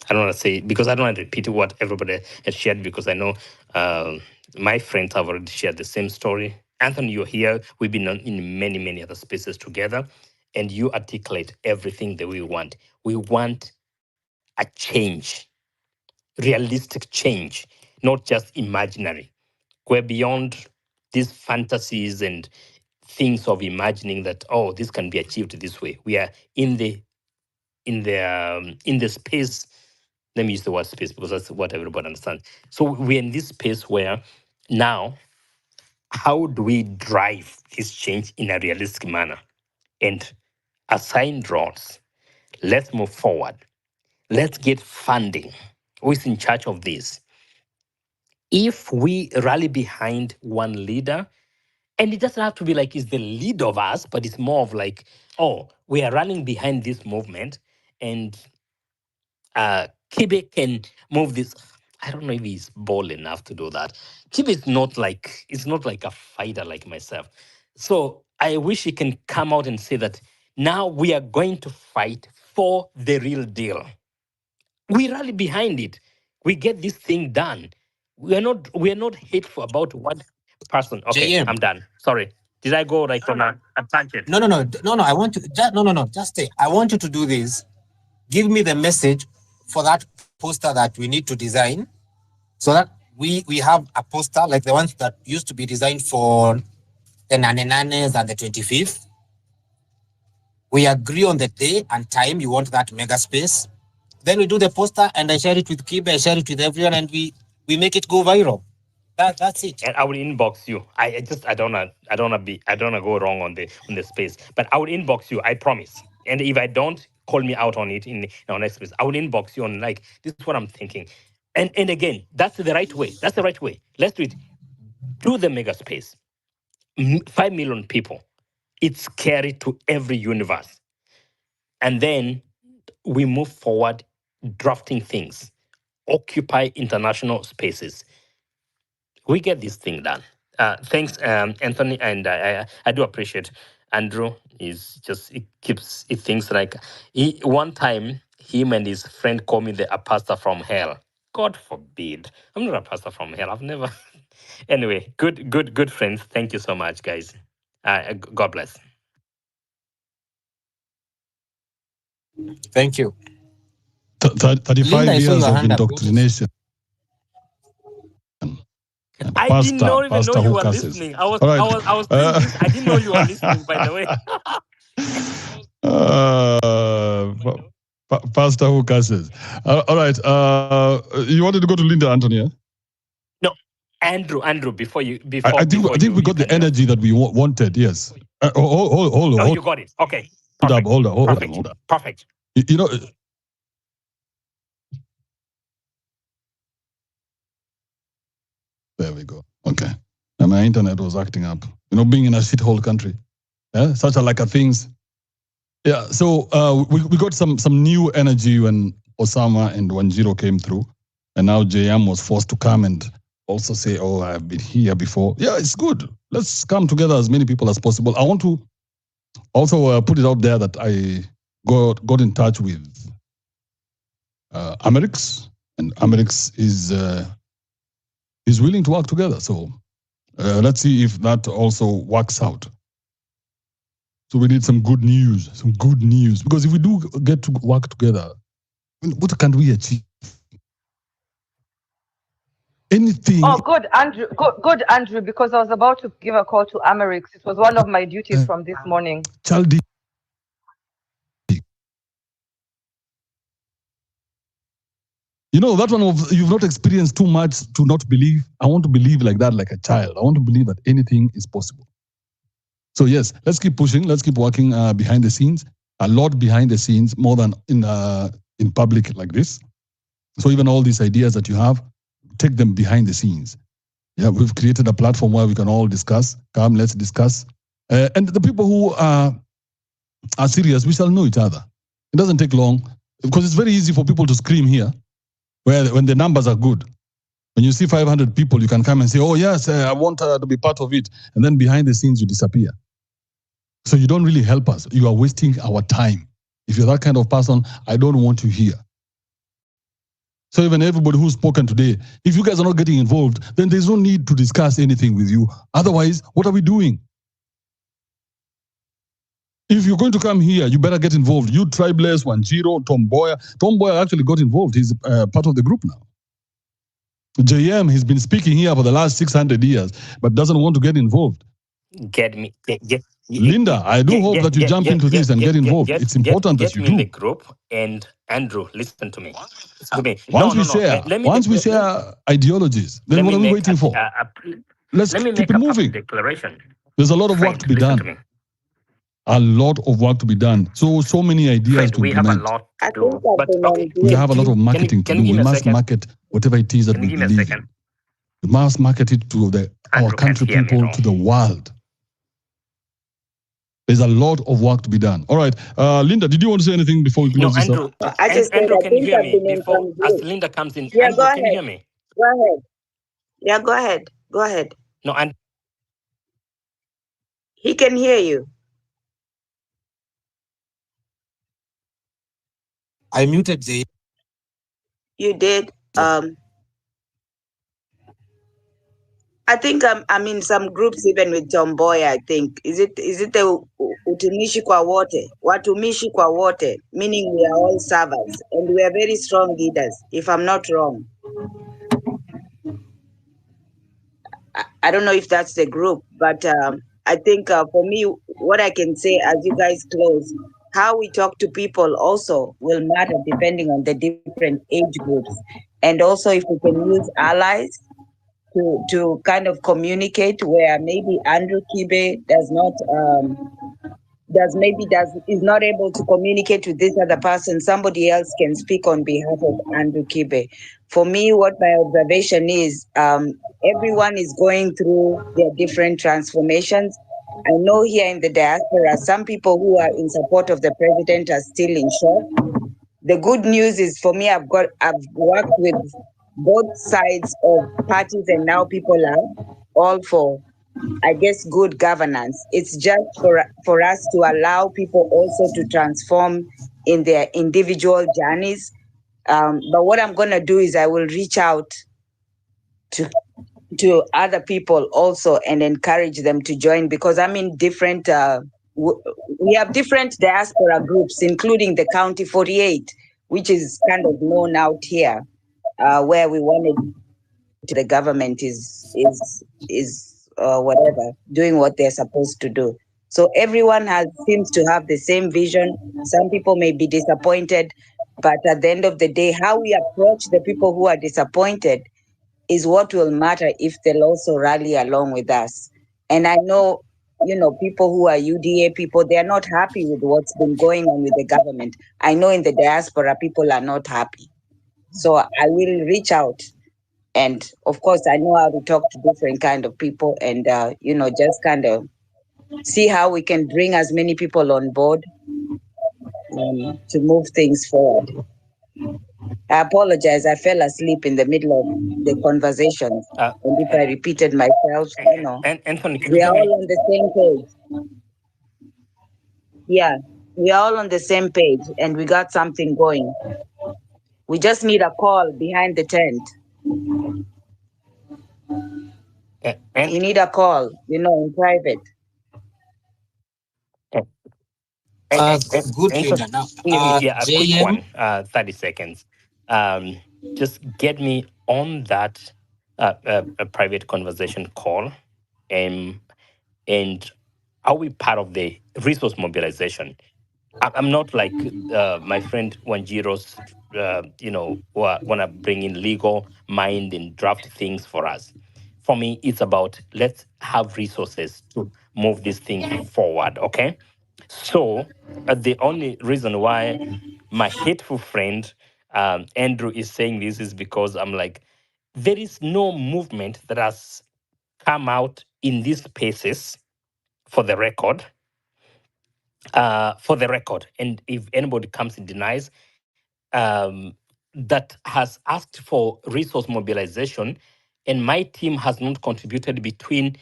I don't want to say, because I don't want to repeat what everybody has shared, because I know my friends have already shared the same story. Anthony, you're here. We've been in many, many other spaces together, and you articulate everything that we want. We want a change, realistic change, not just imaginary. We're beyond these fantasies and things of imagining that, oh, this can be achieved this way. We are in the space. Let me use the word space because that's what everybody understands. So we're in this space where now, how do we drive this change in a realistic manner and assign roles? Let's move forward. Let's get funding. Who's in charge of this? If we rally behind one leader, and it doesn't have to be like it's the lead of us, but it's more of like, oh, we are running behind this movement, and Kibe can move this. I don't know if he's bold enough to do that. Kibe is not like, it's not like a fighter like myself. So I wish he can come out and say that now we are going to fight for the real deal. We rally behind it. We get this thing done. We are not hateful about one person. Okay, JM. I'm done. Sorry. Did I go like on a tangent? No. I want you. No. Just stay. I want you to do this. Give me the message for that poster that we need to design, so that we have a poster like the ones that used to be designed for the Nane Nanes and the 25th. We agree on the day and time you want that mega space. Then we do the poster and I share it with Kibe, I share it with everyone, and we make it go viral. That's it. And I will inbox you. I don't wanna go wrong on the space. But I will inbox you, I promise. And if I don't, call me out on it in our next space. I will inbox you on like, this is what I'm thinking. And again, that's the right way. That's the right way. Let's do it. Do the mega space. 5 million people. It's scary to every universe. And then we move forward drafting things. Occupy international spaces. We get this thing done. Thanks, Anthony, and I do appreciate Andrew. Is just it keeps it things like one time him and his friend called me a pastor from hell. God forbid. I'm not a pastor from hell. I've never. Anyway, good friends. Thank you so much, guys. God bless. Thank you. 35 Linda, I saw years your of hand up. indoctrination. And I did not even know pastor you who were curses. listening. All right. I was saying this. I didn't know you were listening. By the way. Pastor who curses. All right. You wanted to go to Linda, Antonia? No, Andrew. Before you, I think we got the energy that we wanted. Yes. Hold Oh, on. you got it. Okay. Perfect. Hold on. Perfect. You know, there we go. Okay. And my internet was acting up. You know, being in a shithole country. Yeah, such a like a things. Yeah. So we got some new energy when Osama and Wanjiro came through, and now JM was forced to come and also say, "Oh, I've been here before." Yeah, it's good. Let's come together as many people as possible. I want to also put it out there that I got in touch with Amerix, and Amerix is willing to work together. So let's see if that also works out. So we need some good news, because if we do get to work together, what can we achieve? Anything. Oh, good, Andrew. Good, Andrew. Because I was about to give a call to Amerix. It was one of my duties from this morning. Chaldi. You know, that one of you've not experienced too much to not believe. I want to believe like that, like a child. I want to believe that anything is possible. So yes, let's keep pushing. Let's keep working behind the scenes. A lot behind the scenes, more than in public like this. So even all these ideas that you have, take them behind the scenes. Yeah, we've created a platform where we can all discuss. Come, let's discuss. And the people who are serious, we shall know each other. It doesn't take long because it's very easy for people to scream here, when the numbers are good. When you see 500 people, you can come and say, "Oh yes, I want to be part of it," and then behind the scenes you disappear. So you don't really help us. You are wasting our time. If you're that kind of person, I don't want you here. So even everybody who's spoken today, if you guys are not getting involved, then there's no need to discuss anything with you. Otherwise, what are we doing? If you're going to come here, you better get involved. You Tribeless, 10, Tom Boyer. Tom Boyer actually got involved. He's part of the group now. JM, he's been speaking here for the last 600 years, but doesn't want to get involved. Get me, Linda, I do hope that you jump into this and get involved. It's important that get you me in the do. group. And Andrew, listen to me. Listen to me. No, Once no, we no. share, Let me once we share ideologies, then let what me are we make waiting for? Let's let me keep make it a public moving. declaration. There's a lot of work Friend, to be listen to done. me. A lot of work to be done. So many ideas Friend, to we have a implement. lot I to think do. I've But been okay, on We mute. have a lot of marketing to can do. you give We me a must second? market whatever it is that Can you we give me a believe second? in. We must market it to our Andrew can't country hear me at people, all. to the world. There's a lot of work to be done. All right. Linda, did you want to say anything before we No, close this up? Andrew. I just said Andrew, I can you think hear I've me been in before some as group. Linda comes in? Yeah, go Andrew, can you ahead. hear me? Go ahead. Yeah, go ahead. Go ahead. No, and He can hear you. I muted the. You did. I think I'm in some groups even with Tomboy. I think is it the utumishi kwa wote, watumishi kwa wote, meaning we are all servers and we are very strong leaders. If I'm not wrong, I don't know if that's the group, but I think for me, what I can say as you guys close, how we talk to people also will matter depending on the different age groups, and also if we can use allies to kind of communicate where maybe Andrew Kibe does is not able to communicate with this other person. Somebody else can speak on behalf of Andrew Kibe. For me, what my observation is, everyone is going through their different transformations. I know here in the diaspora, some people who are in support of the president are still in shock. The good news is for me, I've worked with both sides of parties, and now people are all for, I guess, good governance. It's just for us to allow people also to transform in their individual journeys. But what I'm gonna do is I will reach out to other people also and encourage them to join, because I'm in different. We have different diaspora groups, including the County 48, which is kind of known out here, where we wanted the government is whatever, doing what they're supposed to do. So everyone seems to have the same vision. Some people may be disappointed, but at the end of the day, how we approach the people who are disappointed is what will matter if they'll also rally along with us. And I know, people who are UDA people, they're not happy with what's been going on with the government. I know in the diaspora, people are not happy. So I will reach out. And of course, I know how to talk to different kind of people and, just kind of see how we can bring as many people on board to move things forward. I apologize. I fell asleep in the middle of the conversation. And if I repeated myself, and Anthony, can you we are hear me? all on the same page. Yeah, we are all on the same page and we got something going. We just need a call behind the tent. And You need a call, in private. Good, Anthony, Linda. Now, yeah, a quick JM, one, 30 seconds. Just get me on that a private conversation call, um, and are we part of the resource mobilization? I'm not like my friend Wanjiro's, want to bring in legal mind and draft things for us. For me, it's about let's have resources to move this thing forward, okay? So, the only reason why my hateful friend Andrew is saying this is because I'm like, there is no movement that has come out in these spaces for the record, and if anybody comes and denies, that has asked for resource mobilization, and my team has not contributed between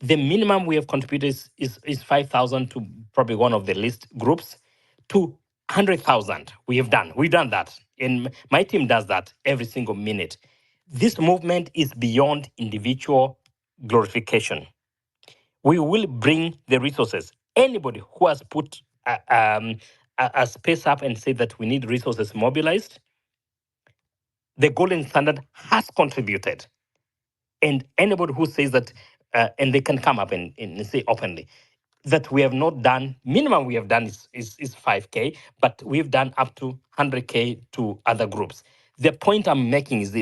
the minimum we have contributed is 5,000 to probably one of the least groups to 100,000. We've done that. And my team does that every single minute. This movement is beyond individual glorification. We will bring the resources. Anybody who has put a space up and said that we need resources mobilized, the Golden Standard has contributed. And anybody who says that, and they can come up and say openly, that we have not done, minimum we have done is 5K, but we've done up to 100K to other groups. The point I'm making is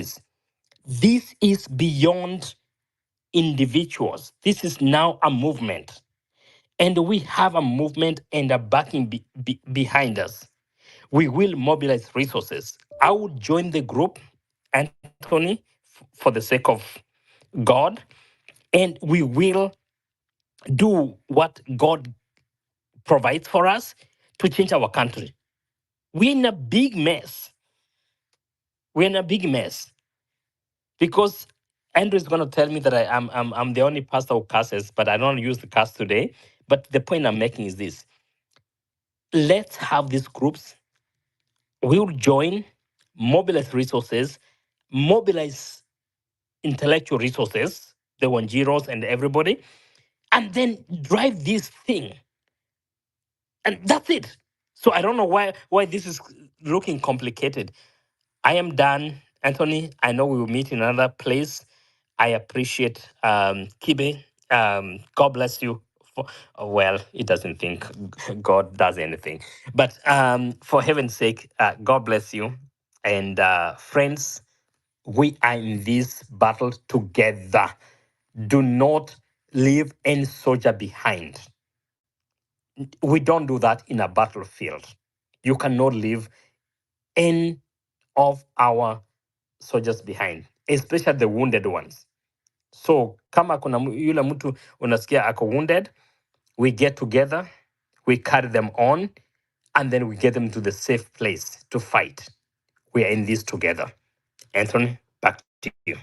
this is beyond individuals. This is now a movement. And we have a movement and a backing behind us. We will mobilize resources. I would join the group, Anthony, for the sake of God, and we will do what God provides for us to change our country. We're in a big mess. We're in a big mess because Andrew is going to tell me that I'm the only pastor who curses, but I don't use the curse today. But the point I'm making is this: let's have these groups. We'll join, mobilize resources, mobilize intellectual resources, the Wanjiros and everybody, and then drive this thing. And that's it. So I don't know why this is looking complicated. I am done, Anthony. I know we will meet in another place. I appreciate Kibe. God bless you. Well, he doesn't think God does anything, but for heaven's sake, God bless you. And friends, we are in this battle together. Do not leave any soldier behind. We don't do that in a battlefield. You cannot leave any of our soldiers behind, especially the wounded ones. So kama kuna yule mtu unasikia ako wounded, we get together, we carry them on, and then we get them to the safe place to fight. We are in this together. Anthony, back to you.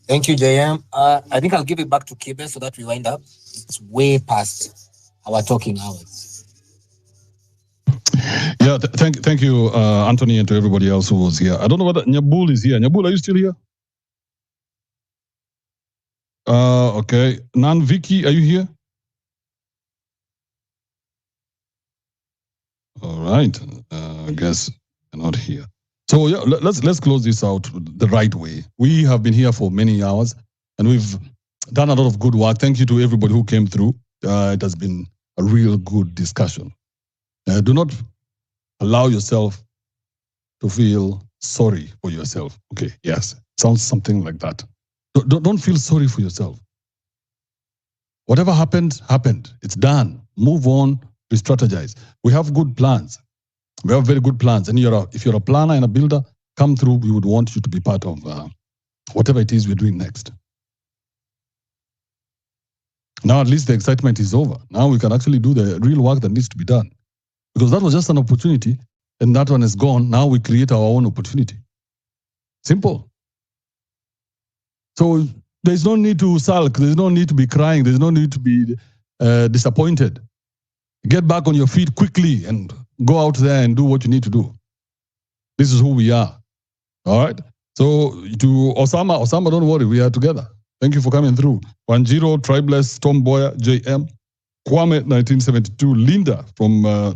Thank you, JM. I think I'll give it back to Kibe so that we wind up. It's way past our talking hours. Yeah, thank you, Anthony, and to everybody else who was here. I don't know whether Nyabul is here. Nyabul, are you still here? Okay. Nan Vicky, are you here? All right. I guess you're not here. So yeah, let's close this out the right way. We have been here for many hours, and we've done a lot of good work. Thank you to everybody who came through. It has been a real good discussion. Do not allow yourself to feel sorry for yourself. Okay, yes, sounds something like that. Don't feel sorry for yourself. Whatever happened, happened. It's done. Move on, re-strategize. We have good plans. We have very good plans. And if you're a planner and a builder, come through. We would want you to be part of whatever it is we're doing next. Now at least the excitement is over. Now we can actually do the real work that needs to be done. Because that was just an opportunity, and that one is gone. Now we create our own opportunity. Simple. So there's no need to sulk. There's no need to be crying. There's no need to be disappointed. Get back on your feet quickly and go out there and do what you need to do. This is who we are. All right? So to Osama, don't worry. We are together. Thank you for coming through. Wanjiro, Tribeless, Tom Boyer, JM, Kwame, 1972, Linda from, I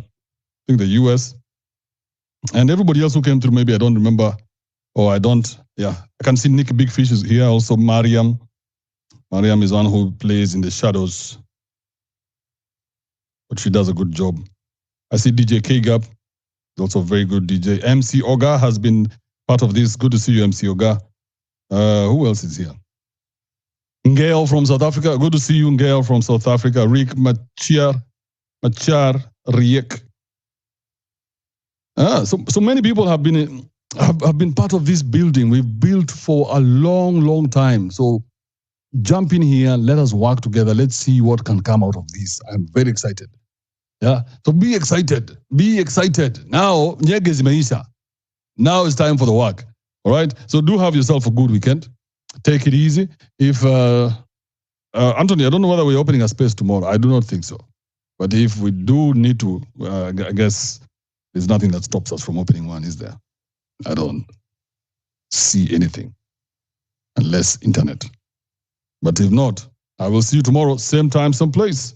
think, the US, and everybody else who came through. Maybe I don't remember, or I don't. Yeah, I can see Nick Big Fish is here. Also, Mariam. Mariam is one who plays in the shadows, but she does a good job. I see DJ K-Gap, also a very good DJ. MC Oga has been part of this. Good to see you, MC Oga. Who else is here? Ngael from South Africa. Good to see you, Ngael from South Africa. Rick Machar Riek. So many people have been part of this building. We've built for a long, long time. So jump in here. Let us work together. Let's see what can come out of this. I'm very excited. Yeah. So be excited. Be excited. Now, now it's time for the work. All right. So do have yourself a good weekend. Take it easy. If Anthony, I don't know whether we're opening a space tomorrow. I do not think so. But if we do need to, I guess there's nothing that stops us from opening one, is there? I don't see anything unless internet. But if not, I will see you tomorrow, same time, same place.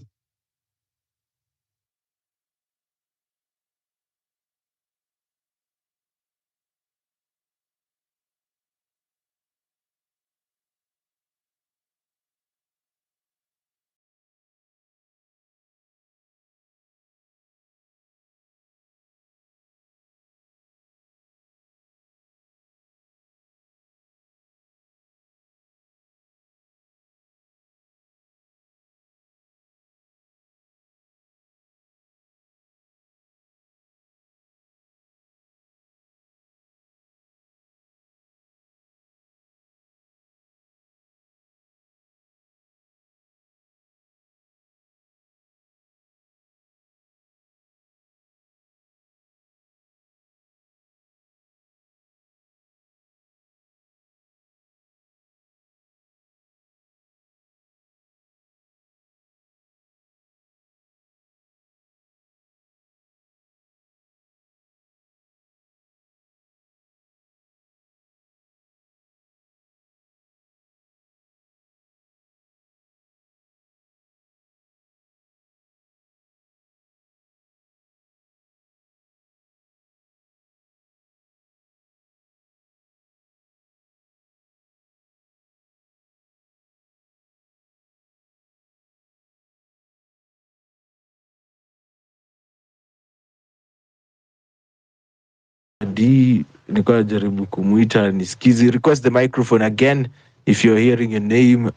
Nilikuwa najaribu kumuita nisikizi. Request the microphone again if you're hearing your name.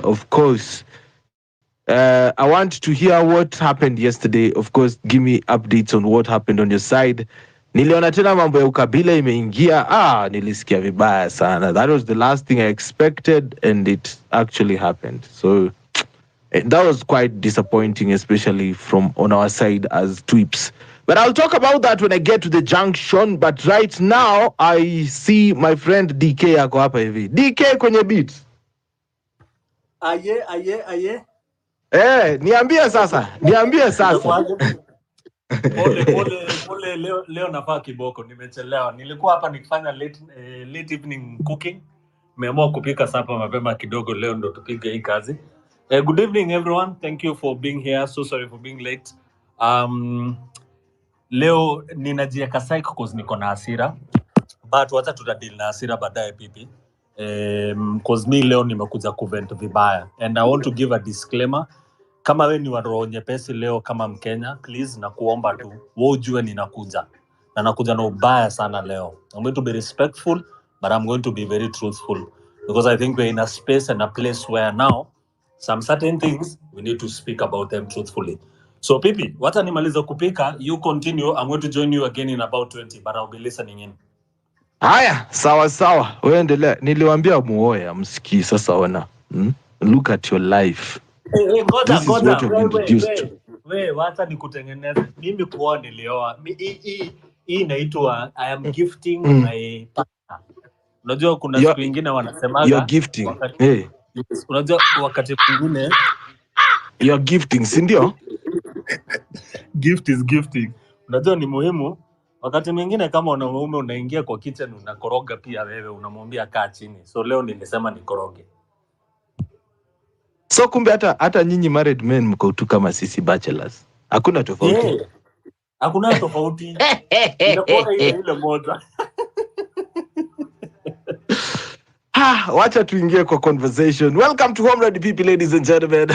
Of course, I want to hear what happened yesterday. Of course, give me updates on what happened on your side. Niliona tena mambo ya ukabila imeingia. Nilisikia vibaya sana. That was the last thing I expected and it actually happened. So that was quite disappointing, especially from on our side as Tweeps. But I'll talk about that when I get to the junction. But right now, I see my friend DK yako hapa hivi. DK kwenye beat. Aye. Niambie sasa. Pole leo nafaa kiboko, nimechelewa. Nilikuwa hapa nikifanya late evening cooking. Nimeamua kupika sapa mapema kidogo leo ndo tupige hii kazi. Good evening everyone. Thank you for being here. So sorry for being late. Leo ninajieka psycho cause niko na hasira. But wacha tutadeal na hasira baadaye pipi. Cause mi leo nimekuja kuvent vibaya. And I want to give a disclaimer. Kama we ni wa roho nyepesi leo kama Mkenya, please na kuomba tu, wewe ujue ninakuja. Na nakuja na ubaya sana leo. I'm going to be respectful, but I'm going to be very truthful. Because I think we're in a space and a place where now, some certain things, we need to speak about them truthfully. So Pipi, wacha nimaliza kupika, you continue. I'm going to join you again in about 20, but I'll be listening in. Haya, sawa. Wewe endelea. Niliwaambia muoe, amsikii sasa ona. Look at your life. Ngoja. We, wacha nikutengeneze. Mimi kuoa nilioa. Hii inaitwa I am gifting my partner. Unajua kuna siku nyingine wanasemaga you're gifting. Unajua wakati mwingine you're gifting, si ndio? Gift is gifting. Unajua ni muhimu wakati mwingine kama unaume unaingia kwa kitchen unakoroga pia wewe unamwambia kaa chini. So leo nilisema nikoroge. So kumbe hata nyinyi married men mko tu kama sisi bachelors. Hakuna tofauti. Hakuna tofauti. Inakuwa ile moja. Wacha tuingie kwa conversation. Welcome to Home Run people, ladies and gentlemen.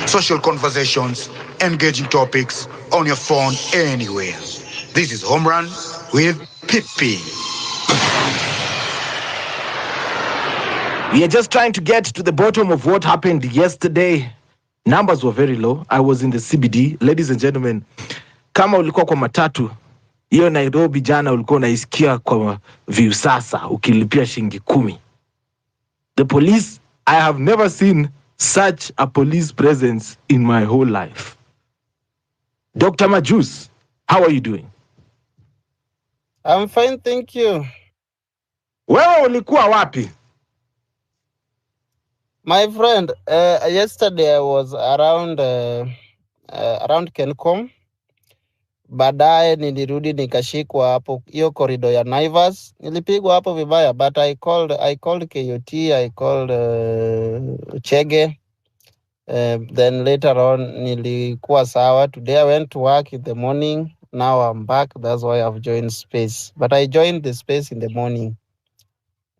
Social conversations, engaging topics on your phone anywhere. This is Home Run with Pippi. We are just trying to get to the bottom of what happened yesterday. Numbers were very low. I was in the CBD. Ladies and gentlemen, kama ulikuwa kwa matatu, hiyo Nairobi jana ulikuwa unaisikia kwa Viusasa ukilipia shilingi 10. The police, I have never seen such a police presence in my whole life. Dr. Majus, how are you doing? I'm fine, thank you. Wewe ulikuwa wapi? My friend, yesterday I was around Kencom. Baadaye nilirudi nikashikwa hapo hiyo corridor ya Naivas. Nilipigwa hapo vibaya, but I called KOT, I called Chege. Then later on nilikuwa sawa. Today I went to work in the morning. Now I'm back. That's why I've joined space. But I joined the space in the morning.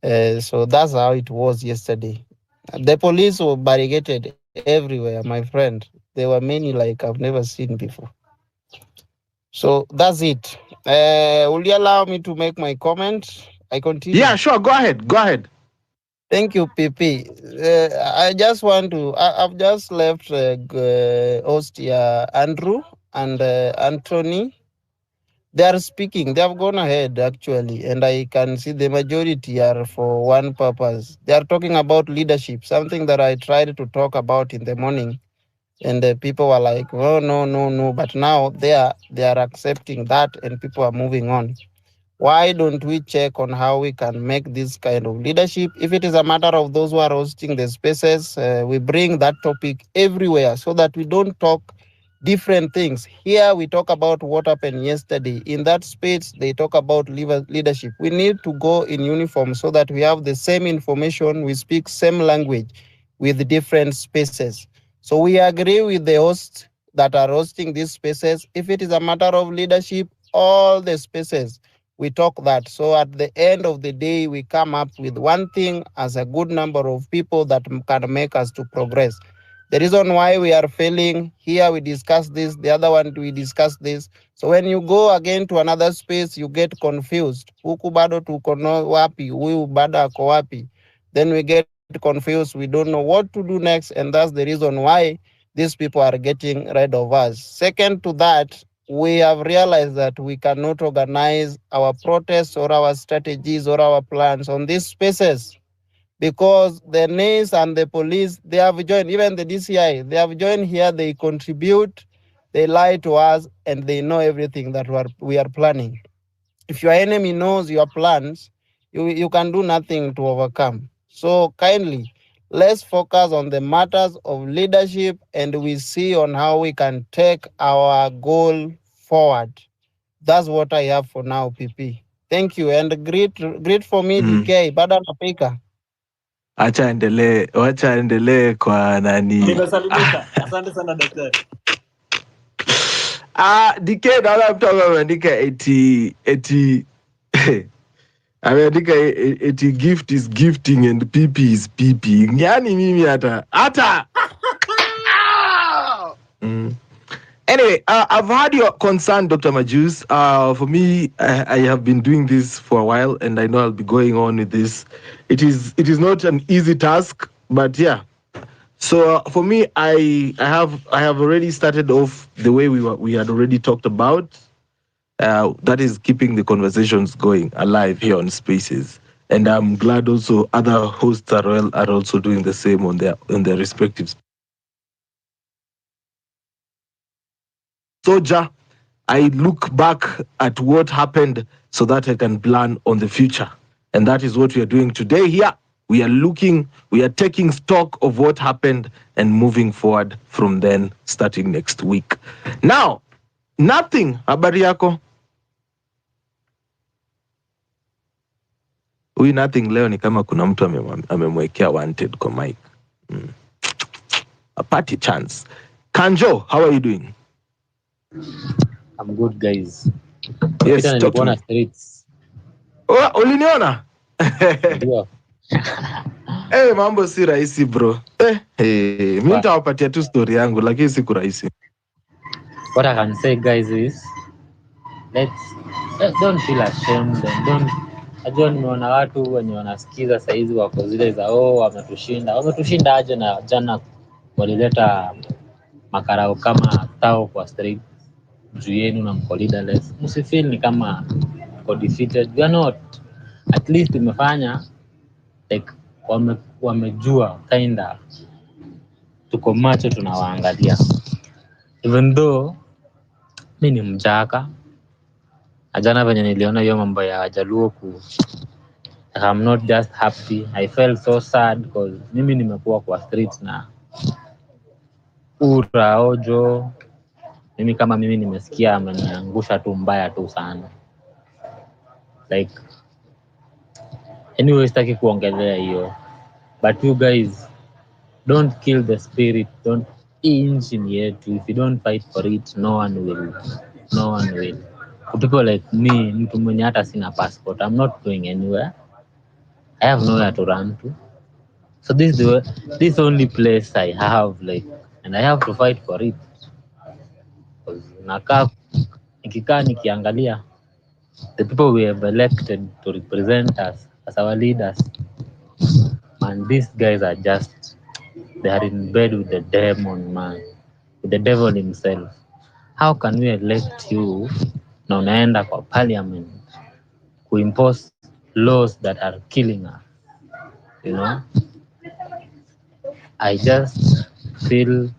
So that's how it was yesterday. The police were barricaded everywhere, my friend. There were many like I've never seen before. So that's it. Will you allow me to make my comment? I continue. Yeah, sure. Go ahead. Go ahead. Thank you, PP. I just want to. I've just left host here, Andrew and Anthony. They are speaking. They have gone ahead actually, and I can see the majority are for one purpose. They are talking about leadership, something that I tried to talk about in the morning, and the people were like, "Oh no, no, no!" But now they are accepting that, and people are moving on. Why don't we check on how we can make this kind of leadership? If it is a matter of those who are hosting the spaces, we bring that topic everywhere so that we don't talk different things. Here we talk about what happened yesterday. In that space, they talk about leadership. We need to go in uniform so that we have the same information, we speak same language with different spaces. So we agree with the hosts that are hosting these spaces. If it is a matter of leadership, all the spaces we talk that. So at the end of the day, we come up with one thing as a good number of people that can make us to progress. The reason why we are failing here, we discuss this, the other one, we discuss this. So when you go again to another space, you get confused. Huku bado tuko wapi, huyu bado ako wapi. Then we get confused. We don't know what to do next. And that's the reason why these people are getting rid of us. Second to that, we have realized that we cannot organize our protests or our strategies or our plans on these spaces because the NACE and the police, they have joined, even the DCI, they have joined here, they contribute, they lie to us, and they know everything that we are planning. If your enemy knows your plans, you can do nothing to overcome. So kindly, let's focus on the matters of leadership and we see on how we can take our goal forward. That's what I have for now, PP. Thank you. And great for me, DK. Bada napika. Wacha endelee kwa nani. Nimesalimika. Asante sana daktari. DK naona mtu ameandika eti ameandika eti gift is gifting and PP is PP. Yani mimi hata Anyway, I've heard your concern, Dr. Majus. For me, I have been doing this for a while, and I know I'll be going on with this. It is not an easy task, but yeah. So for me, I have already started off the way we had already talked about. That is keeping the conversations going alive here on Spaces, and I'm glad also other hosts are also doing the same on their respective. Soldier, I look back at what happened so that I can plan on the future. And that is what we are doing today here. We are taking stock of what happened and moving forward from then, starting next week. Now, nothing, habari yako? Huyu nothing leo ni kama kuna mtu amemwekea wanted kwa mic. A party chance. Kanjo, how are you doing? I'm good, guys. Yes, talk to me. Streets. Oh, uliniona? Ndio. Mambo si rahisi bro. Mimi nitawapatia tu story yangu lakini si rahisi. What I can say, guys, is don't feel ashamed and don't. Najua nimeona watu wenye wanasikiza saizi wako zile za wametushinda aje, na jana walileta makarao kama tao kwa street juu yenu na mko leaderless. Msifeel ni kama mko defeated. We are not. At least tumefanya like wamejua kinda tuko macho tunawaangalia. Even though mimi ni mjaka, ajana venye niliona hiyo mambo ya Jaluo I'm not just happy. I felt so sad because mimi nimekuwa kwa street na ura ojo. Mimi kama mimi nimesikia ameniangusha tu mbaya tu sana. Like anyway sitaki kuongelea hiyo. But you guys don't kill the spirit. Don't inch in yetu. If you don't fight for it, no one will. No one will. For people like me, mtu mwenye hata sina passport, I'm not going anywhere. I have nowhere to run to. So this only place I have, like, and I have to fight for it. Nikikaa nikiangalia the people we have elected to represent us as our leaders, and these guys are just, they are in bed with the demon, man, with the devil himself. How can we elect you na unaenda kwa parliament kuimpose laws that are killing us? You know, I just feel,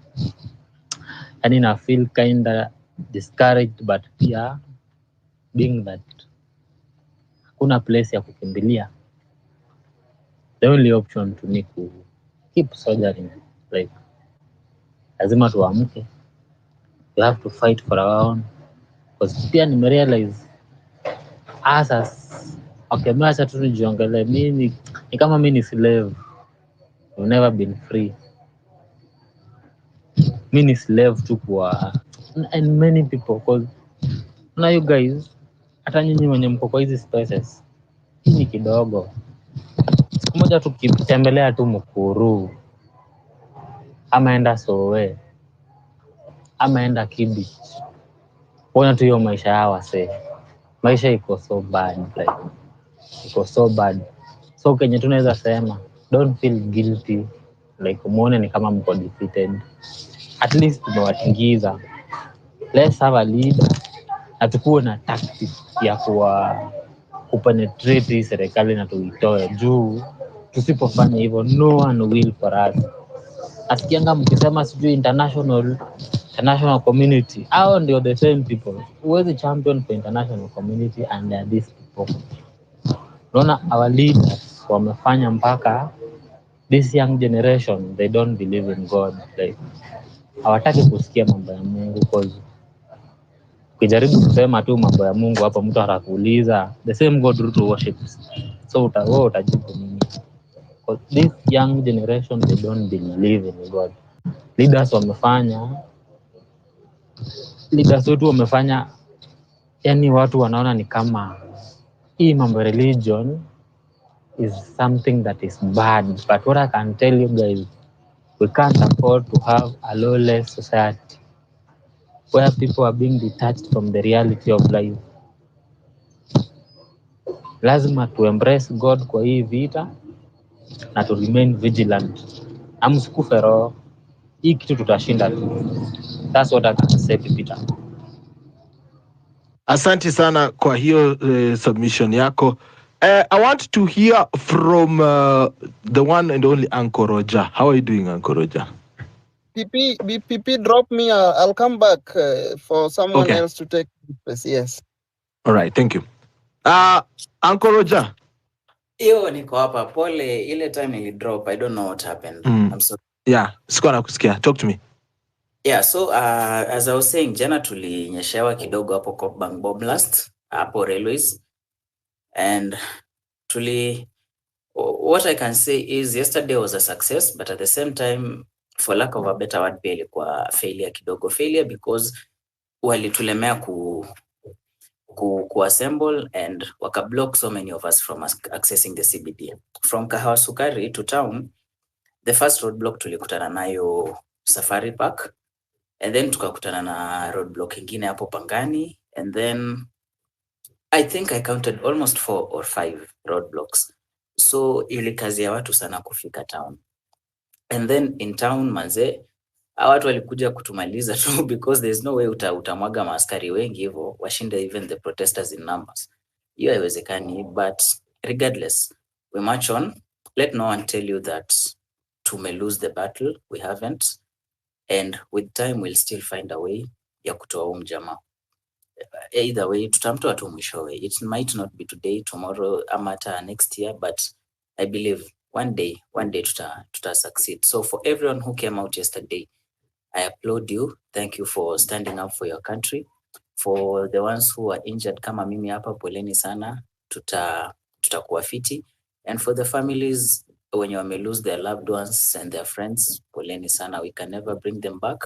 and I feel kinda discouraged, but pia being that hakuna place ya kukimbilia, the only option to ni ku keep soldiering. Like lazima tuamke, we have to fight for our own, because pia nimerealize as okay, macha tu nijiongelee mimi ni kama mimi ni slave. I've never been free. Mimi ni slave tu kwa, and many people, because now you guys, hata nyinyi wenye mko kwa hizi spaces, hii ni kidogo. Siku moja tukitembelea tu Mukuru, ama enda Sowe, ama enda Kibich, ona tu hiyo maisha yao wase. Maisha iko so bad, like iko so bad. So kenye tunaweza sema, don't feel guilty, like umuone ni kama mko defeated. At least tumewatingiza. Let's have a leader na tukuwe na tactic ya kupenetrate hii serikali na tuitoe juu. Tusipofanya hivyo, no one will for us. Asikianga mkisema sijui international community, hao ndio the same people. Who is the champion for international community and they are these people. Unaona our leaders wamefanya mpaka this young generation, they don't believe in God. Like hawataki kusikia mambo ya Mungu, because ukijaribu kusema tu mambo ya Mungu hapo mtu atakuuliza the same God Ruto worships. So utajibu nini? Because this young generation, they don't believe in God. Leaders wetu wamefanya, yani watu wanaona ni kama hii mambo religion is something that is bad. But what I can tell you guys, we can't afford to have a lawless society where people are being detached from the reality of life. Lazima to embrace God kwa hii vita na to remain vigilant. Amsikufe roho, hii kitu tutashinda tu. That's what I can say, Peter. Asante sana kwa hiyo submission yako. I want to hear from the one and only Uncle Roger. How are you doing, Uncle Roger? PP, drop me. I'll come back for someone else to take place. Yes. All right, thank you. Uncle Roger. Yo, niko hapa. Pole, ile time nilidrop. I don't know what happened. I'm sorry. Yeah, sikuwa nakusikia. Talk to me. Yeah, so as I was saying, jana tulinyeshewa kidogo hapo Kopbang Boblast, hapo railways. And what I can say is yesterday was a success, but at the same time, for lack of a better word, pia ilikuwa failure kidogo. Failure because walitulemea ku assemble and wakablock so many of us from accessing the CBD. From Kahawa Sukari to town, the first roadblock tulikutana nayo Safari Park, and then tukakutana na roadblock ingine hapo Pangani, and then I think I counted almost 4 or 5 roadblocks. So ilikazia watu sana kufika town. And then in town manze, watu walikuja kutumaliza tu because there's no way utamwaga maaskari wengi hivyo washinde even the protesters in numbers. Hiyo haiwezekani, but regardless, we march on. Let no one tell you that tume lose the battle. We haven't. And with time, we'll still find a way ya kutoa jamaa. either way tutamtoa tu mwishowe. It might not be today, tomorrow, ama hata next year, but I believe one day tuta succeed. So for everyone who came out yesterday, I applaud you. Thank you for standing up for your country. For the ones who are injured kama mimi hapa, poleni sana, tutakuwa fiti. And for the families when you may lose their loved ones and their friends, poleni sana. We can never bring them back,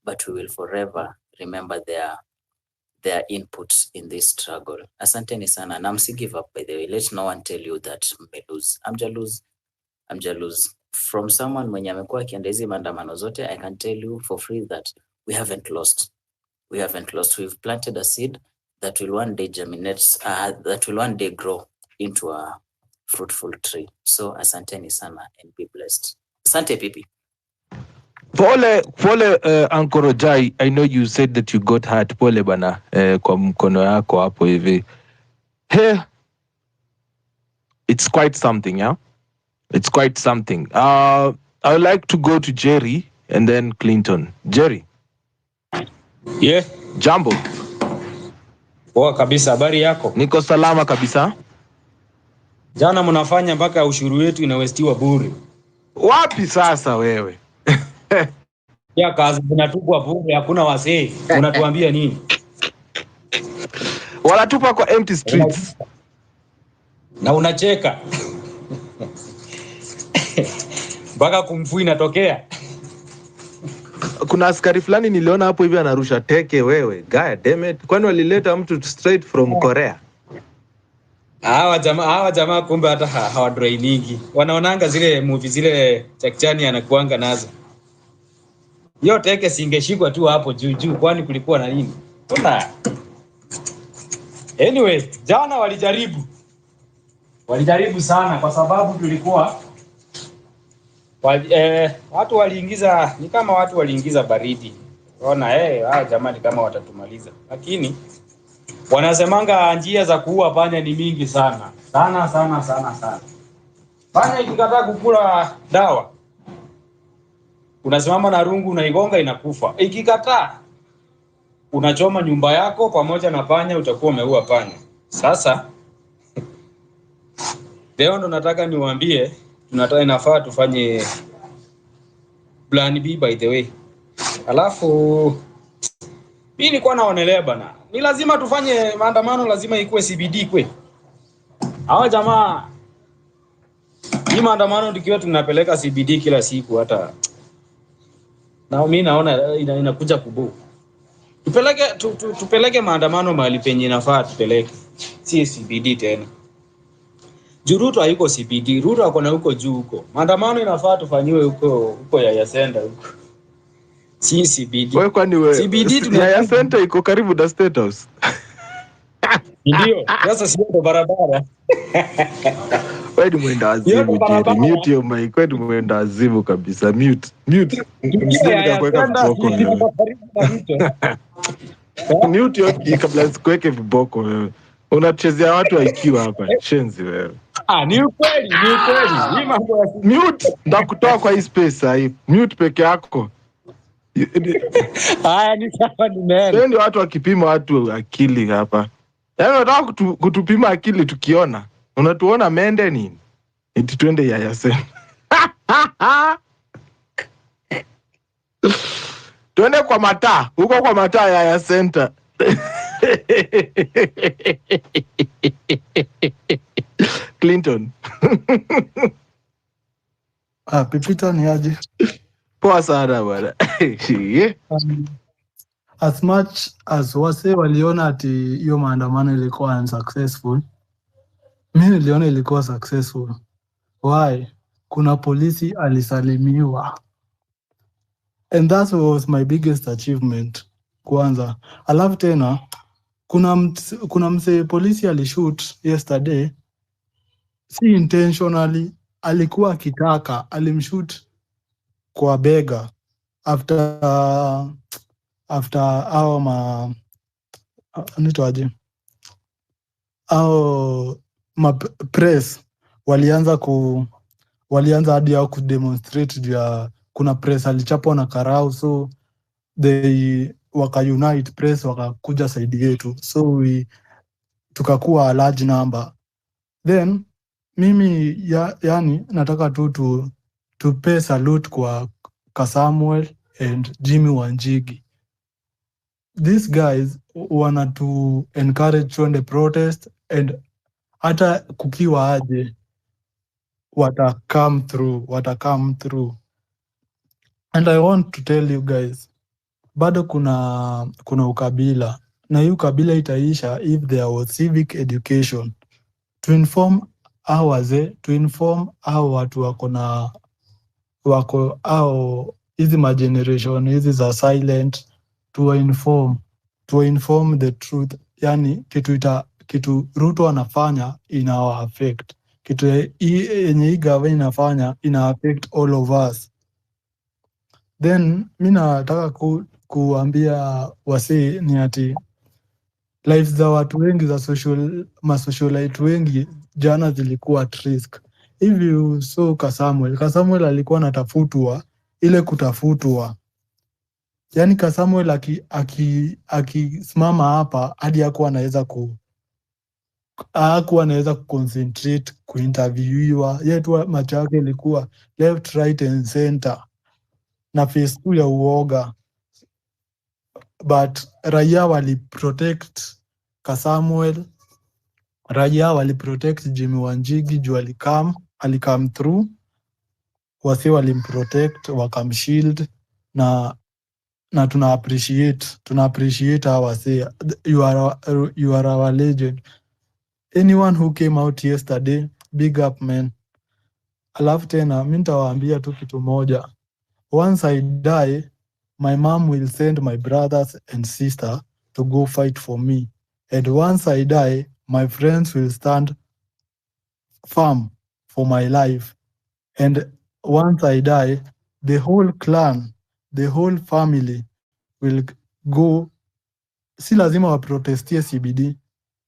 but we will forever remember their input in this struggle. Asanteni sana. Na msi give up, by the way. Let no one tell you that me lose. I'm jealous. From someone mwenye amekuwa akienda hizi maandamano zote, I can tell you for free that we haven't lost. We've planted a seed that will one day germinate, that will one day grow into a fruitful tree. So asanteni sana and be blessed. Asante Pipi. Pole Uncle Rojai, I know you said that you got hurt. Pole bana kwa mkono yako hapo hivi. Hey, it's quite something, yeah? It's quite something. I would like to go to Jerry and then Clinton. Jerry. Yeah. Jambo. Poa kabisa, habari yako? Niko salama kabisa. Jana mnafanya mpaka ushuru wetu inawestiwa bure. Wapi sasa wewe? Ya kazi zinatupwa bure, hakuna wasee. Unatuambia nini? Wanatupa kwa empty streets. Na unacheka. Mpaka kumfu inatokea. Kuna askari fulani niliona hapo hivi anarusha teke wewe. God damn it. Kwani walileta mtu straight from Korea? Hawa jamaa kumbe hata hawadrainingi. Wanaonanga zile movie zile chakchani anakuanga nazo. Hiyo teke singeshikwa tu hapo juu kwani kulikuwa na nini? Kuna. Anyway, jana walijaribu sana kwa sababu tulikuwa watu waliingiza, ni kama watu waliingiza baridi. Ona jamani kama watatumaliza. Lakini wanasemanga njia za kuua panya ni mingi sana. Sana. Panya ikikataa kukula dawa, unasimama na rungu unaigonga inakufa. Ikikataa unachoma nyumba yako pamoja na panya, utakuwa umeua panya. Sasa leo ndo nataka niwaambie inafaa tufanye plan B, by the way. Alafu mimi nilikuwa naonelea bana, ni lazima tufanye maandamano, lazima ikuwe CBD kwe. Hawa jamaa hii maandamano tukiwa tunapeleka CBD kila siku, hata na mimi naona inakuja kubu. Tupeleke maandamano mahali penye inafaa tupeleke, si CBD tena. Ruto hayuko CBD, Ruto akona huko juu huko. Maandamano inafaa tufanyiwe huko ya Center huko. Si CBD. Wewe kwani wewe? CBD ya Center iko karibu na State House. Ndio, sasa sio barabara. Wewe ni mwenda azimu Jerry. Mute your mic. Wewe ni mwenda azimu kabisa. Mute. Nisije kuweka viboko wewe. Mute your kabla sikuweke viboko wewe. Unachezea watu IQ hapa. Shenzi wewe. Ni ukweli. Hii mambo ya mute ndakutoa kwa hii space hii. Mute peke yako. Ni sawa nimeenda. Ndio watu wakipima watu akili hapa. Yaani unataka kutupima akili tukiona. Unatuona mende nini? Eti twende ya Center. Twende kwa mataa. Huko kwa mataa ya Center. Clinton. Pipita ni aje? Poa sana bwana. As much as wase waliona ati hiyo maandamano ilikuwa unsuccessful, mimi niliona ilikuwa successful. Why? Kuna polisi alisalimiwa. And that was my biggest achievement kwanza. Alafu tena kuna mse polisi alishoot yesterday, si intentionally, alikuwa akitaka, alimshoot kwa bega after press walianza hadi yao kudemonstrate juu ya kuna press alichapwa na karau, so waka unite press wakakuja side yetu, so tukakuwa a large number. Then mimi yani nataka tu pay salute kwa Samuel and Jimmy Wanjigi. These guys wana to encourage twende protest, and hata kukiwa aje wata come through. And I want to tell you guys, bado kuna ukabila, na hii ukabila itaisha if there was civic education to inform hao wazee, to inform hao watu wako au hizi mageneration hizi za silent, to inform the truth. Yani kitu Ruto anafanya ina affect, kitu yenye hii gava inafanya ina affect all of us. Then mi nataka kuambia wasee ni ati lives za watu wengi za masocialite wengi jana zilikuwa at risk. Hivi so Kasamuel alikuwa anatafutwa, ile kutafutwa. Yani Kasamuel akisimama hapa hadi hakuwa anaweza kuconcentrate kuinterviewiwa. Yeye tu macho yake ilikuwa left, right and center na face tu ya uoga. But raia waliprotect Kasamuel, raia waliprotect Jimmy Wanjigi juu alikam through, wasi walimprotect wakamshield, na tuna appreciate hawa wasi. You are our legend. Anyone who came out yesterday, big up man. Alafu tena mi nitawaambia tu kitu moja, once I die, my mom will send my brothers and sister to go fight for me. And once I die, my friends will stand firm for my life. And once I die, the whole clan, the whole family will go. Si lazima waprotestie CBD,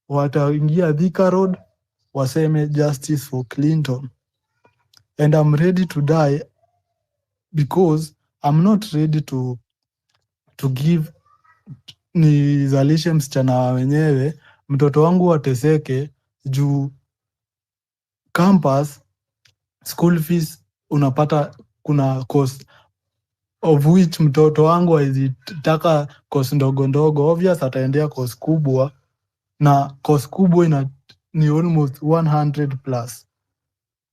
wataingia Thika Road waseme justice for Clinton. And I'm ready to die because I'm not ready to give nizalishe msichana wenyewe, mtoto wangu wateseke juu campus school fees unapata kuna cost of which mtoto wangu haizitaka cost ndogo ndogo. Obvious ataendea cost kubwa, na cost kubwa ni almost 100 plus.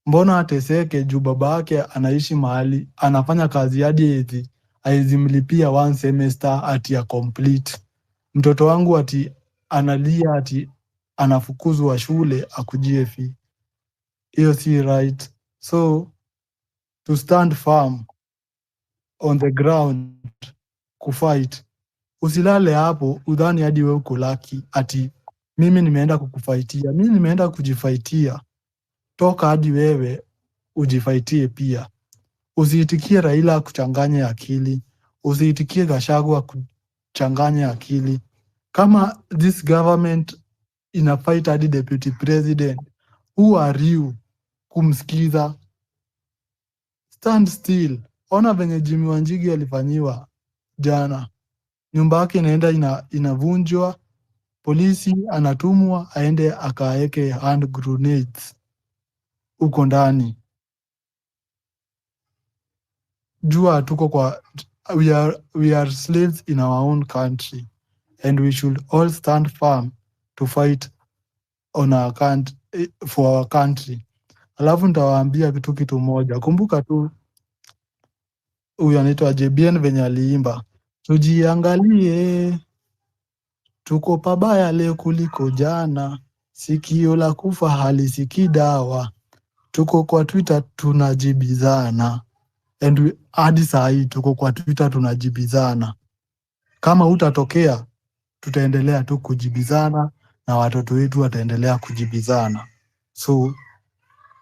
Mbona ateseke juu baba yake anaishi mahali anafanya kazi hadi haizimlipia one semester ati ya complete? Mtoto wangu ati analia ati anafukuzwa shule akujie fee. Hiyo si right. So to stand firm on the ground kufight. Usilale hapo udhani hadi wewe uko lucky ati mimi nimeenda kukufaitia. Mimi nimeenda kujifaitia. Toka hadi wewe ujifaitie pia. Usiitikie Raila kuchanganye akili. Usiitikie Gachagua kuchanganye akili. Kama this government ina fight hadi deputy president, who are you kumsikiza? Stand still. Ona venye Jimmy Wanjigi alifanyiwa jana. Nyumba yake inavunjwa, polisi anatumwa aende akaeke hand grenades uko ndani. Jua tuko kwa we are slaves in our own country, and we should all stand firm to fight on our for our country. Alafu nitawaambia kitu moja. Kumbuka tu huyu anaitwa JBN venye aliimba, tujiangalie tuko pabaya leo kuliko jana, sikio la kufa halisikii dawa, tuko kwa Twitter tunajibizana. And hadi saa hii tuko kwa Twitter tunajibizana. Kama utatokea tutaendelea tu kujibizana na watoto wetu wataendelea kujibizana. So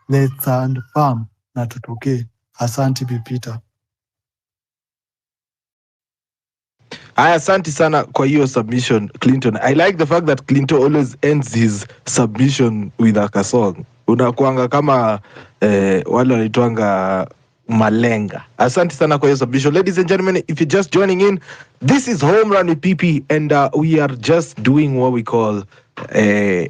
let's stand firm na tutokee. Asante Pipita. Asante sana kwa hiyo submission Clinton. I like the fact that Clinton always ends his submission with a song. Unakuanga kama wale wanaitwanga Malenga. Asante sana kwa hiyo submission. Ladies and gentlemen, if you're just joining in, this is Home Run with PP, and we are just doing what we call a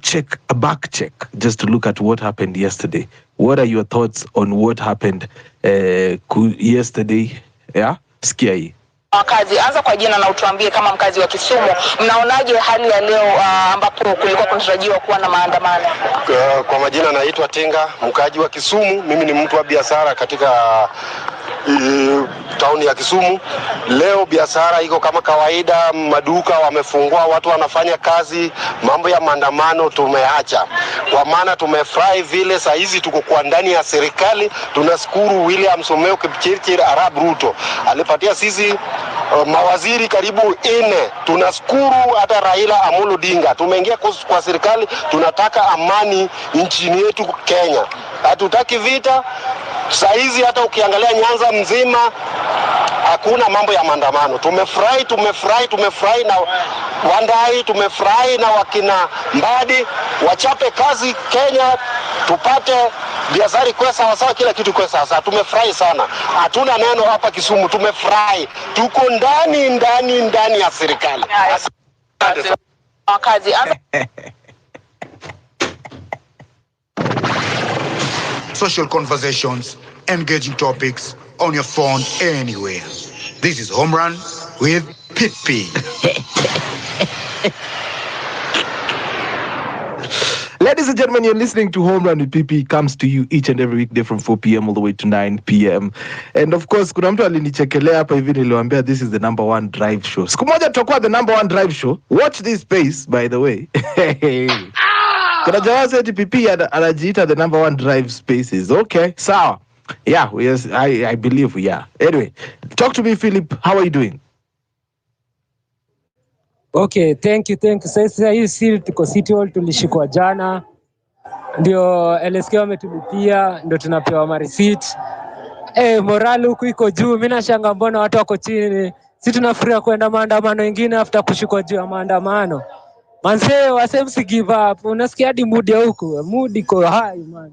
check, a back check, just to look at what happened yesterday. What are your thoughts on what happened yesterday? Yeah, sikia hii. Wakazi, anza kwa jina na utuambie kama mkazi wa Kisumu, mnaonaje hali ya leo ambapo kulikuwa kunatarajiwa kuwa na maandamano? Kwa majina naitwa Tinga, mkaji wa Kisumu. Mimi ni mtu wa biashara katika tauni ya Kisumu. Leo biashara iko kama kawaida, maduka wamefungua, watu wanafanya kazi, mambo ya maandamano tumeacha. Kwa maana tumefurahi vile saa hizi tuko kwa ndani ya serikali. Tunashukuru William Someo Kipchirchir Arab Ruto alipatia sisi mawaziri karibu 4. Tunashukuru hata Raila Amolo Odinga. Tumeingia kwa serikali, tunataka amani nchini yetu Kenya. Hatutaki vita. Saa hizi hata ukiangalia Nyanza mzima hakuna mambo ya maandamano. Tumefurahi na Wandai, tumefurahi na wakina Mbadi, wachape kazi Kenya, tupate biashara kwa sawa, kila kitu kwa sawa. Tumefurahi sana. Hatuna neno hapa Kisumu, tumefurahi. Tuko ndani ya serikali. Wakazi Social conversations, engaging topics on your phone anywhere. This is Home Run with Pippi. Ladies and gentlemen, you're listening to Home Run with PP. Comes to you each and every weekday from 4 p.m. all the way to 9 p.m. And of course, kuna mtu alinichekelea hapa hivi niliwaambia this is the number 1 drive show. Siku moja tutakuwa the number 1 drive show. Watch this space, by the way. Kuna jamaa eti PP anajiita the number 1 drive spaces. Okay, sawa. Yeah, yes, I believe, yeah. Anyway, talk to me, Philip. How are you doing? Okay, thank you. Sasa hii si tuko City Hall, tulishikwa jana, ndio LSK wametulipia, ndio tunapewa mareceipt. Morale huku iko juu. Mimi nashanga mbona watu wako chini. Si tunafurahia kwenda maandamano mengine after kushikwa juu ya maandamano. Manze, wasemsi give up. Unasikia hadi mood ya huku, mood iko high man.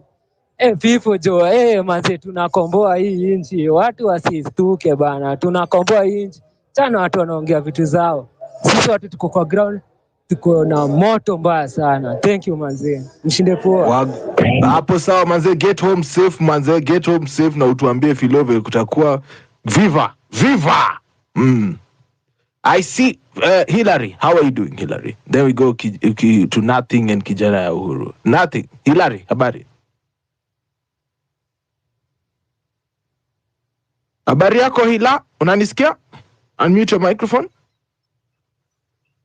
People jo, manze, tunakomboa hii nchi. Watu wasistuke bana, tunakomboa hii nchi. Tana watu wanaongea vitu zao. Sisi watu tuko kwa ground, tuko na moto mbaya sana. Thank you manze. Mshinde poa. Hapo sawa manze, get home safe manze, get home safe, na utuambie Filove kutakuwa viva. I see Hillary. How are you doing, Hillary? Then we go to Nothing and kijana ya Uhuru. Nothing. Hillary, habari? Habari yako Hila? Unanisikia? Unmute your microphone.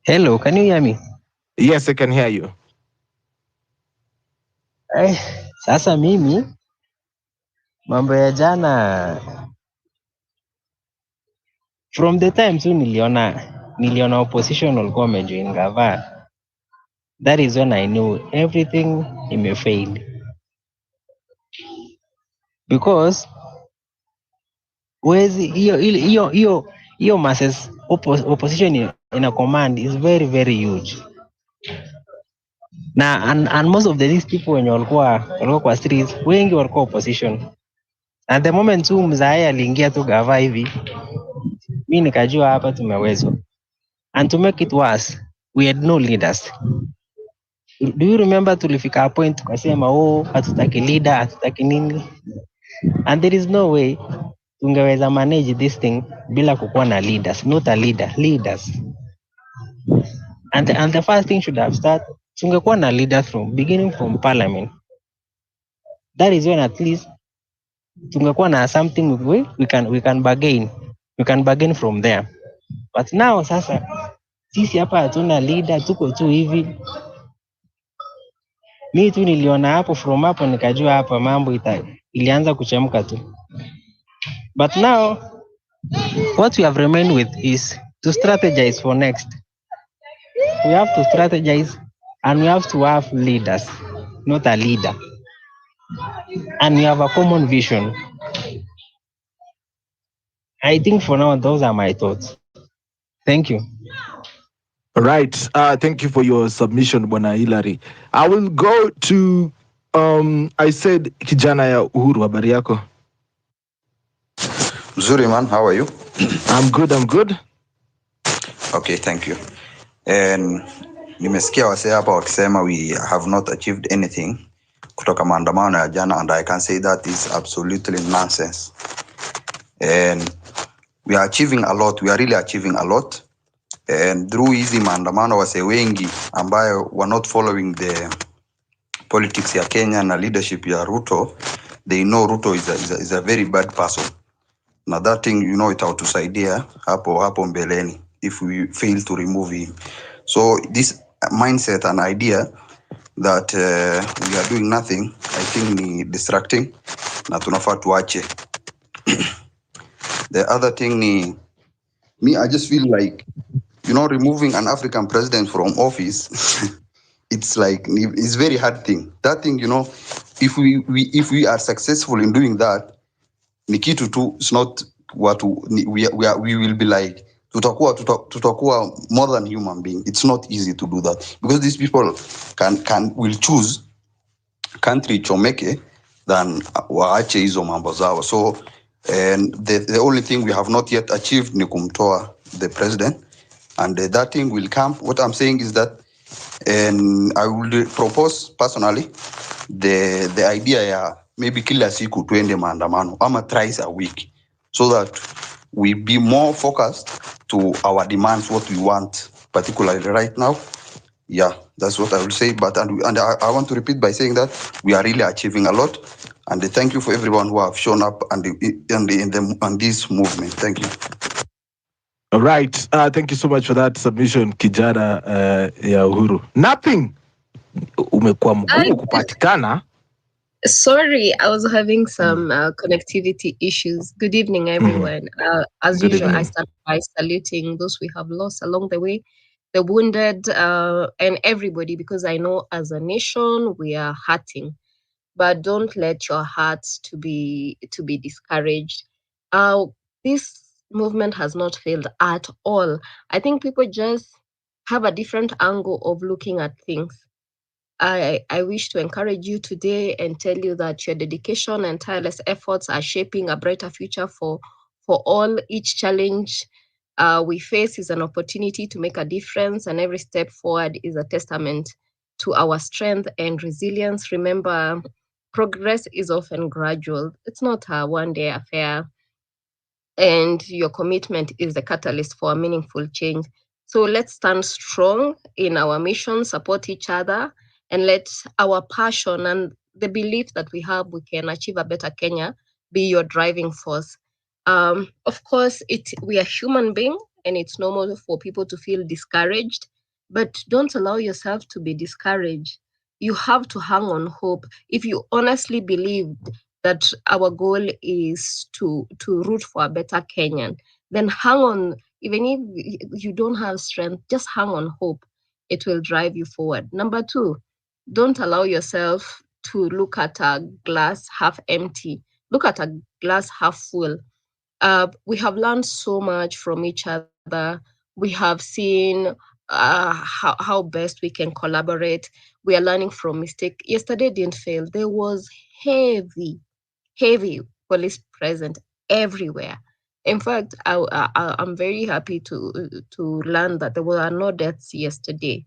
Hello, can you hear me? Yes, I can hear you. Sasa mimi mambo ya jana, from the time tu niliona opposition walikuwa wamejoin gava, that is when I knew everything imefail, because wezi hiyo masses opposition in a command is very very huge. Na and most of these people wenye walikuwa kwa streets wengi walikuwa opposition. And the moment tu mzae aliingia tu gava hivi, mimi nikajua hapa tumewezwa. And to make it worse, we had no leaders. Do you remember tulifika a point tukasema hatutaki leader, hatutaki nini? And there is no way tungeweza manage this thing bila kukuwa na leaders, not a leader, leaders. And the first thing should have started, tungekuwa na leaders beginning from parliament. That is when at least tungekuwa na something we can bargain. We can bargain from there. But now sasa sisi hapa hatuna leader, tuko tu hivi. Mimi tu niliona hapo, from hapo nikajua hapa mambo ilianza kuchemka tu. But now what we have remained with is to strategize for next. We have to strategize and we have to have leaders, not a leader. And we have a common vision. I think for now those are my thoughts. Thank you. Right. Thank you for your submission, Bwana Hillary. I will go to I said kijana ya Uhuru, habari yako? Zuri man, how are you? I'm good. Okay, thank you. And nimesikia wasee hapa wakisema we have not achieved anything kutoka maandamano ya jana, and I can say that is absolutely nonsense. And we are achieving a lot, we are really achieving a lot. And through hizi maandamano wasee wengi ambayo were not following the politics ya Kenya na leadership ya Ruto, they know Ruto is a very bad person. Na that thing, you know, itatusaidia hapo mbeleni if we fail to remove him. So this mindset and idea that we are doing nothing, I think ni distracting na tunafaa tuache. The other thing ni, me, I just feel like, you know, removing an African president from office, it's like, it's very hard thing. That thing, you know, if we are successful in doing that, ni kitu tu, it's not what we will be like, tutakuwa more than human being. It's not easy to do that because these people will choose country chomeke than waache hizo mambo zao. So and the only thing we have not yet achieved ni kumtoa the president, and that thing will come. What I'm saying is that, and I will propose personally the idea ya maybe kila siku tuende maandamano ama thrice a week, so that we be more focused to our demands, what we want particularly right now. Yeah, that's what I will say. But and I want to repeat by saying that we are really achieving a lot, and thank you for everyone who have shown up and in this movement. Thank you. All right. Thank you so much for that submission, kijana ya Uhuru. Nothing. Umekuwa mgumu kupatikana. Sorry, I was having some connectivity issues. Good evening, everyone. As Good usual, I evening. start by saluting those we have lost along the way, the wounded, and everybody, because I know as a nation we are hurting. But don't let your hearts to be discouraged. This movement has not failed at all. I think people just have a different angle of looking at things. I wish to encourage you today and tell you that your dedication and tireless efforts are shaping a brighter future for all. Each challenge we face is an opportunity to make a difference, and every step forward is a testament to our strength and resilience. Remember, progress is often gradual. It's not a one-day affair, and your commitment is the catalyst for a meaningful change. So let's stand strong in our mission, support each other, and let our passion and the belief that we have we can achieve a better Kenya be your driving force. Of course, we are human beings, and it's normal for people to feel discouraged, but don't allow yourself to be discouraged. You have to hang on hope. If you honestly believe that our goal is to root for a better Kenyan, then hang on. Even if you don't have strength, just hang on hope. It will drive you forward. Number two, don't allow yourself to look at a glass half empty. Look at a glass half full. We have learned so much from each other. We have seen how best we can collaborate. We are learning from mistake. Yesterday didn't fail. There was heavy police present everywhere. In fact, I'm very happy to learn that there were no deaths yesterday,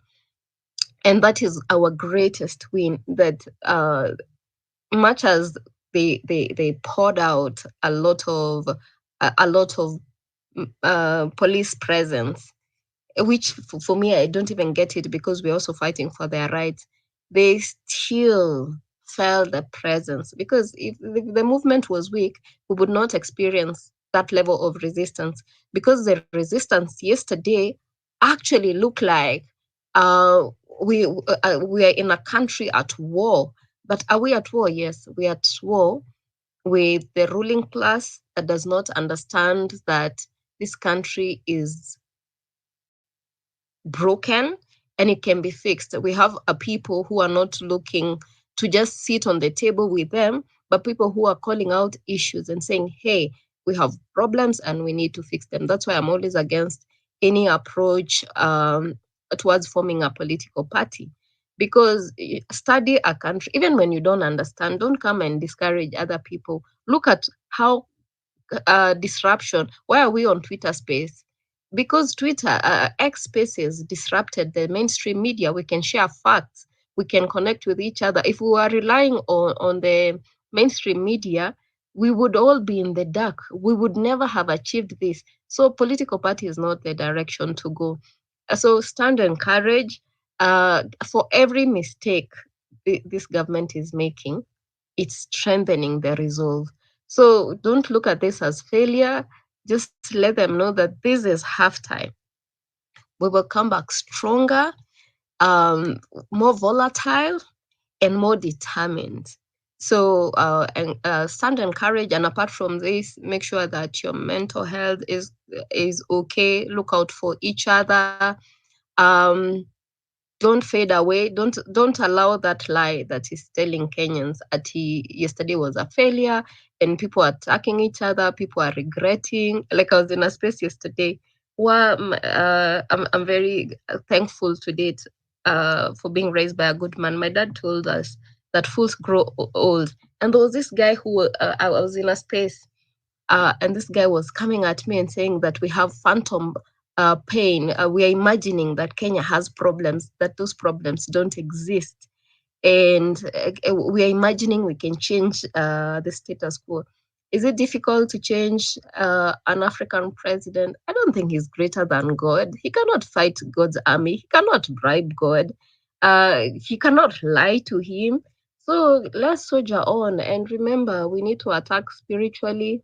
and that is our greatest win. That much as they poured out a lot of police presence, which for me, I don't even get it because we're also fighting for their rights. They still felt the presence, because if the movement was weak, we would not experience that level of resistance, because the resistance yesterday actually looked like we are in a country at war. But are we at war? Yes, we are at war with the ruling class that does not understand that this country is broken and it can be fixed. We have a people who are not looking to just sit on the table with them, but people who are calling out issues and saying, hey, we have problems and we need to fix them. That's why I'm always against any approach towards forming a political party, because study a country. Even when you don't understand, don't come and discourage other people. Look at how disruption. Why are we on Twitter Space? Because Twitter, X Spaces disrupted the mainstream media. We can share facts. We can connect with each other. If we were relying on the mainstream media, we would all be in the dark. We would never have achieved this. So political party is not the direction to go. So stand and courage. For every mistake this government is making, it's strengthening the resolve. So don't look at this as failure. Just let them know that this is halftime. We will come back stronger, more volatile, and more determined. So stand and courage. And apart from this, make sure that your mental health is okay. Look out for each other. Don't fade away. Don't allow that lie that is telling Kenyans that yesterday was a failure and people are attacking each other. People are regretting. Like I was in a space yesterday where I'm very thankful to date for being raised by a good man. My dad told us that fools grow old. And there was this guy who I was in a space and this guy was coming at me and saying that we have phantom pain. We are imagining that Kenya has problems, that those problems don't exist. And we are imagining we can change the status quo. Is it difficult to change an African president? I don't think he's greater than God. He cannot fight God's army. He cannot bribe God. He cannot lie to him. So let's soldier on. And remember, we need to attack spiritually,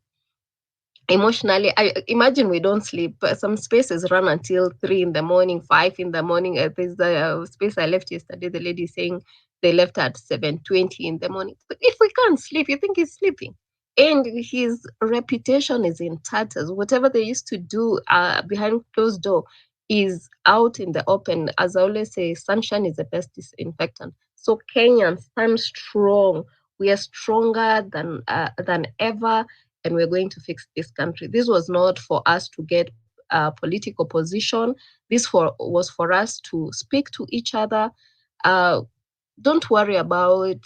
emotionally. I imagine we don't sleep. Some spaces run until 3 in the morning, 5 in the morning. There's the space I left yesterday. The lady saying they left at 7:20 in the morning. But if we can't sleep, you think he's sleeping? And his reputation is in tatters. Whatever they used to do behind closed door is out in the open. As I always say, sunshine is the best disinfectant. So Kenyans, stand strong. We are stronger than ever, and we're going to fix this country. This was not for us to get political position. This was for us to speak to each other. Don't worry about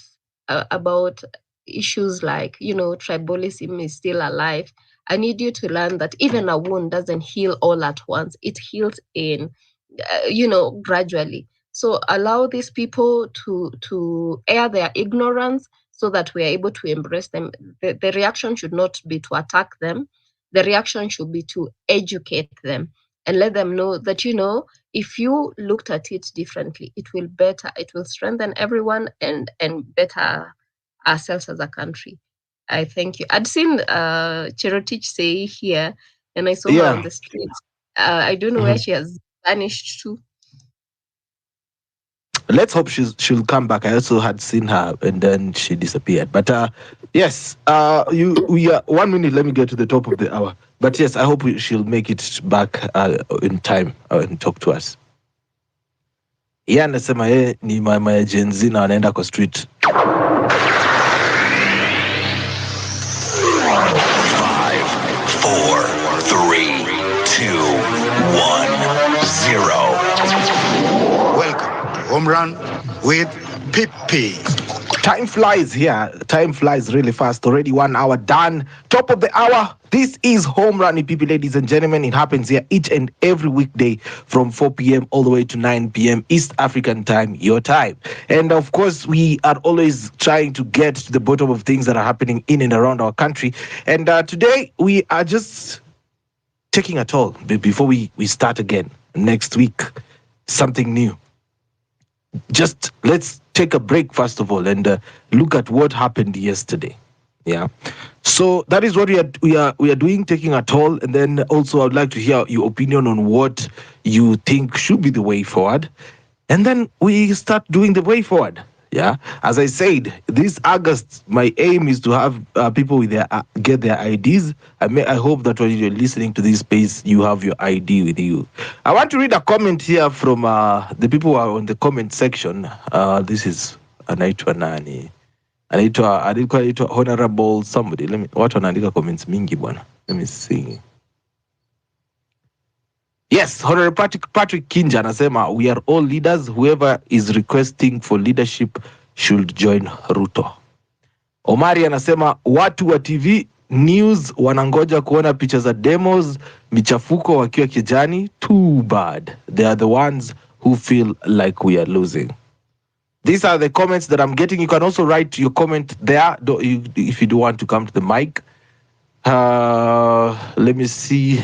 issues like, tribalism is still alive. I need you to learn that even a wound doesn't heal all at once. It heals in, gradually. So allow these people to air their ignorance so that we are able to embrace them. The reaction should not be to attack them. The reaction should be to educate them and let them know that, if you looked at it differently, it will strengthen everyone and better ourselves as a country. I thank you. I'd seen Cherotich say here, and I saw her on the street. I don't know where she has vanished to. Let's hope she'll come back. I also had seen her and then she disappeared. But yes, we are 1 minute. Let me get to the top of the hour. But yes, I hope she'll make it back in time and talk to us. Yeye anasema yeye ni mama ya Gen Z na anaenda kwa street. 5, 4, 3, 2, 1, 0. Welcome to Home Run with Pippi. Time flies here. Time flies really fast. Already 1 hour done. Top of the hour. This is Home Run with Pippi, ladies and gentlemen. It happens here each and every weekday from 4 p.m. all the way to 9 p.m. East African time, your time. And of course, we are always trying to get to the bottom of things that are happening in and around our country. And today we are just taking a toll before we start again next week. Something new. Just let's take a break first of all and look at what happened yesterday. Yeah, so that is what we are doing, taking a toll, and then also I would like to hear your opinion on what you think should be the way forward, and then we start doing the way forward. Yeah, as I said, this August, my aim is to have people with get their IDs. I hope that when you're listening to this space, you have your ID with you. I want to read a comment here from the people who are on the comment section. This is anaitwa nani? Anaitwa honorable somebody. Watu wanaandika comments mingi bwana. Let me see. Yes, Honorable Patrick Kinja anasema we are all leaders. Whoever is requesting for leadership should join Ruto. Omari anasema watu wa TV news wanangoja kuona picha za demos michafuko wakiwa kijani. Too bad. They are the ones who feel like we are losing. These are the comments that I'm getting. You can also write your comment there if you do want to come to the mic. Let me see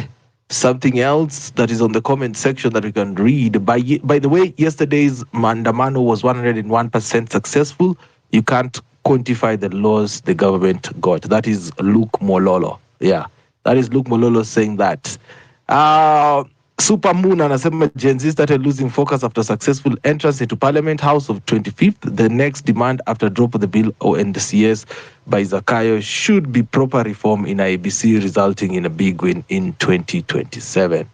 something else that is on the comment section that we can read. By the way, yesterday's Mandamano was 101% successful. You can't quantify the loss the government got. That is Luke Mololo. Yeah, that is Luke Mololo saying that. Super Moon anasema Gen Z started losing focus after successful entrance into Parliament House of 25th. The next demand after drop of the bill or NDCS by Zakayo should be proper reform in IEBC, resulting in a big win in 2027.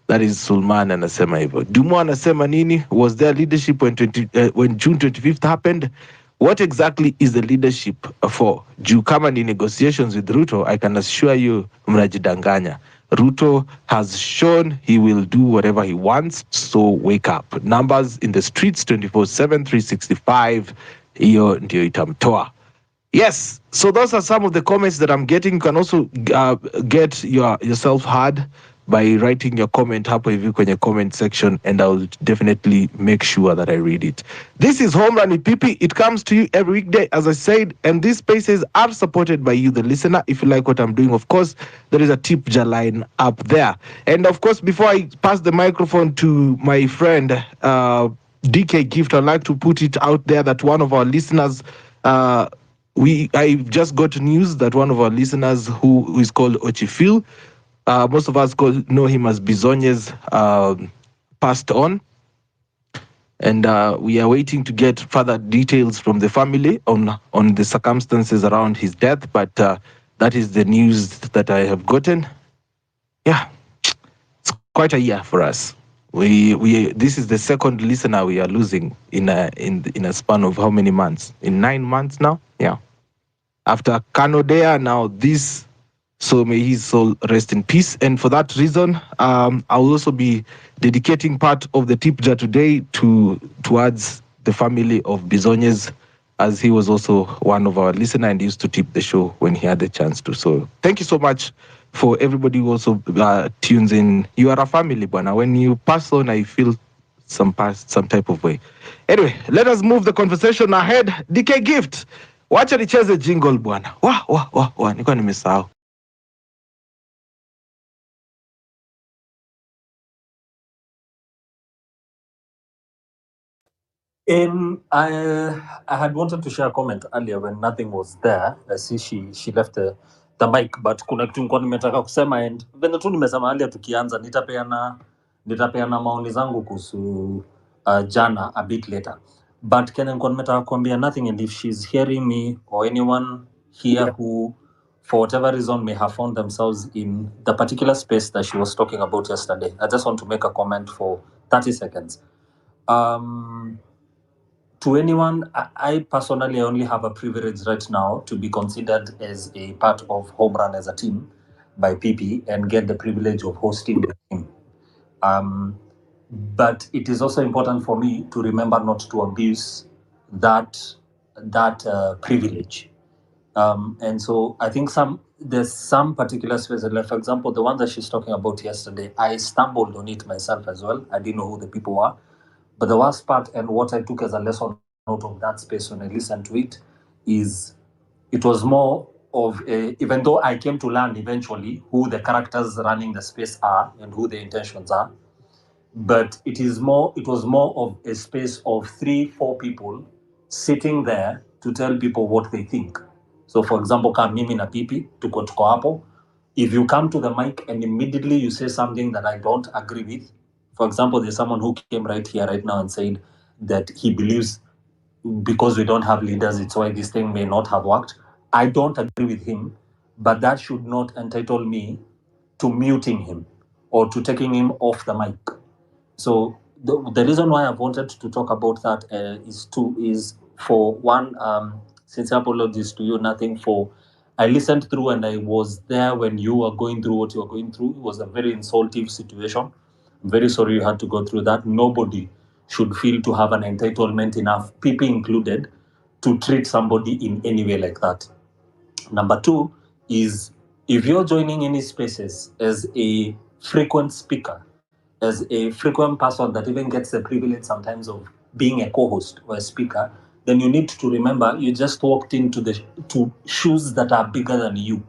That is Sulman anasema hivyo. Dumo anasema nini? Was there leadership when June 25th happened? What exactly is the leadership for? Juu kama ni negotiations with Ruto, I can assure you mnajidanganya. Ruto has shown he will do whatever he wants, so wake up. Numbers in the streets 24/7, 365, hiyo ndio itamtoa. Yes, so those are some of the comments that I'm getting. You can also get yourself heard by writing your comment hapo hivi kwenye comment section, and I'll definitely make sure that I read it. This is Home Run with PP. It comes to you every weekday, as I said, and these spaces are supported by you, the listener. If you like what I'm doing, of course, there is a tip line up there. And of course, before I pass the microphone to my friend DK Gift, I'd like to put it out there that one of our listeners, I just got news that one of our listeners who is called Ochifil, most of us know him as Bizonye's, passed on. And we are waiting to get further details from the family on the circumstances around his death. But that is the news that I have gotten. Yeah, it's quite a year for us. This is the second listener we are losing in a span of how many months? In 9 months now? Yeah. After Kanodea, now this. So may his soul rest in peace. And for that reason, I will also be dedicating part of the tip jar today towards the family of Bizonyes, as he was also one of our listeners and used to tip the show when he had the chance to. So thank you so much for everybody who also tunes in. You are a family, Bwana. When you pass on, I feel some type of way. Anyway, let us move the conversation ahead. DK Gift, wacha nicheze jingle bwana. Nilikuwa nimesahau. I had wanted to share a comment earlier when nothing was there. I see she left the mic, but kuna kitu nilikuwa nimetaka kusema, and venye tu nimesema earlier tukianza nitapeana maoni zangu kuhusu jana a bit later. But Kenya nilikuwa nimetaka kuambia nothing, and if she's hearing me or anyone here who for whatever reason may have found themselves in the particular space that she was talking about yesterday, I just want to make a comment for 30 seconds. To anyone, I personally only have a privilege right now to be considered as a part of Home Run as a team by PP and get the privilege of hosting the team. But it is also important for me to remember not to abuse that privilege. And so I think there's some particular spaces, like for example, the one that she's talking about yesterday, I stumbled on it myself as well. I didn't know who the people were. But the worst part, and what I took as a lesson out of that space when I listened to it, is it was more of even though I came to learn eventually who the characters running the space are and who the intentions are, but it was more of a space of 3-4 people sitting there to tell people what they think. So for example, kama mimi na Pipi tuko hapo, if you come to the mic and immediately you say something that I don't agree with, for example, there's someone who came right here right now and said that he believes because we don't have leaders, it's why this thing may not have worked. I don't agree with him, but that should not entitle me to muting him or to taking him off the mic. So the reason why I've wanted to talk about that is for one, sincere apologies to you, nothing for, I listened through and I was there when you were going through what you were going through. It was a very insulting situation. I'm very sorry you had to go through that. Nobody should feel to have an entitlement enough, people included, to treat somebody in any way like that. Number two is If you're joining any spaces as a frequent speaker, as a frequent person that even gets the privilege sometimes of being a co-host or a speaker, then you need to remember you just walked into the shoes that are bigger than you.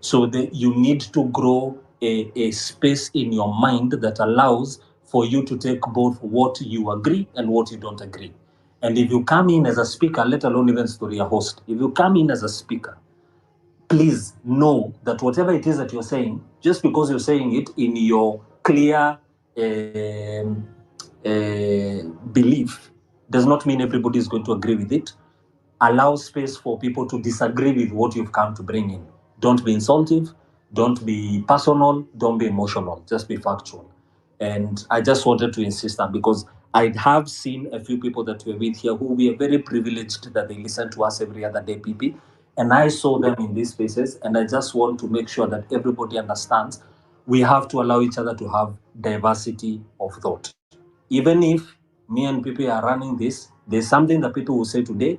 So you need to grow a space in your mind that allows for you to take both what you agree and what you don't agree. And if you come in as a speaker, let alone even story a host, if you come in as a speaker, please know that whatever it is that you're saying, just because you're saying it in your clear belief, does not mean everybody is going to agree with it. Allow space for people to disagree with what you've come to bring in. Don't be insultive, don't be personal, don't be emotional, just be factual. And I just wanted to insist that because I have seen a few people that were with here who we are very privileged that they listen to us every other day, PP. And I saw them in these spaces, and I just want to make sure that everybody understands we have to allow each other to have diversity of thought. Even if me and PP are running this, there's something that people will say today,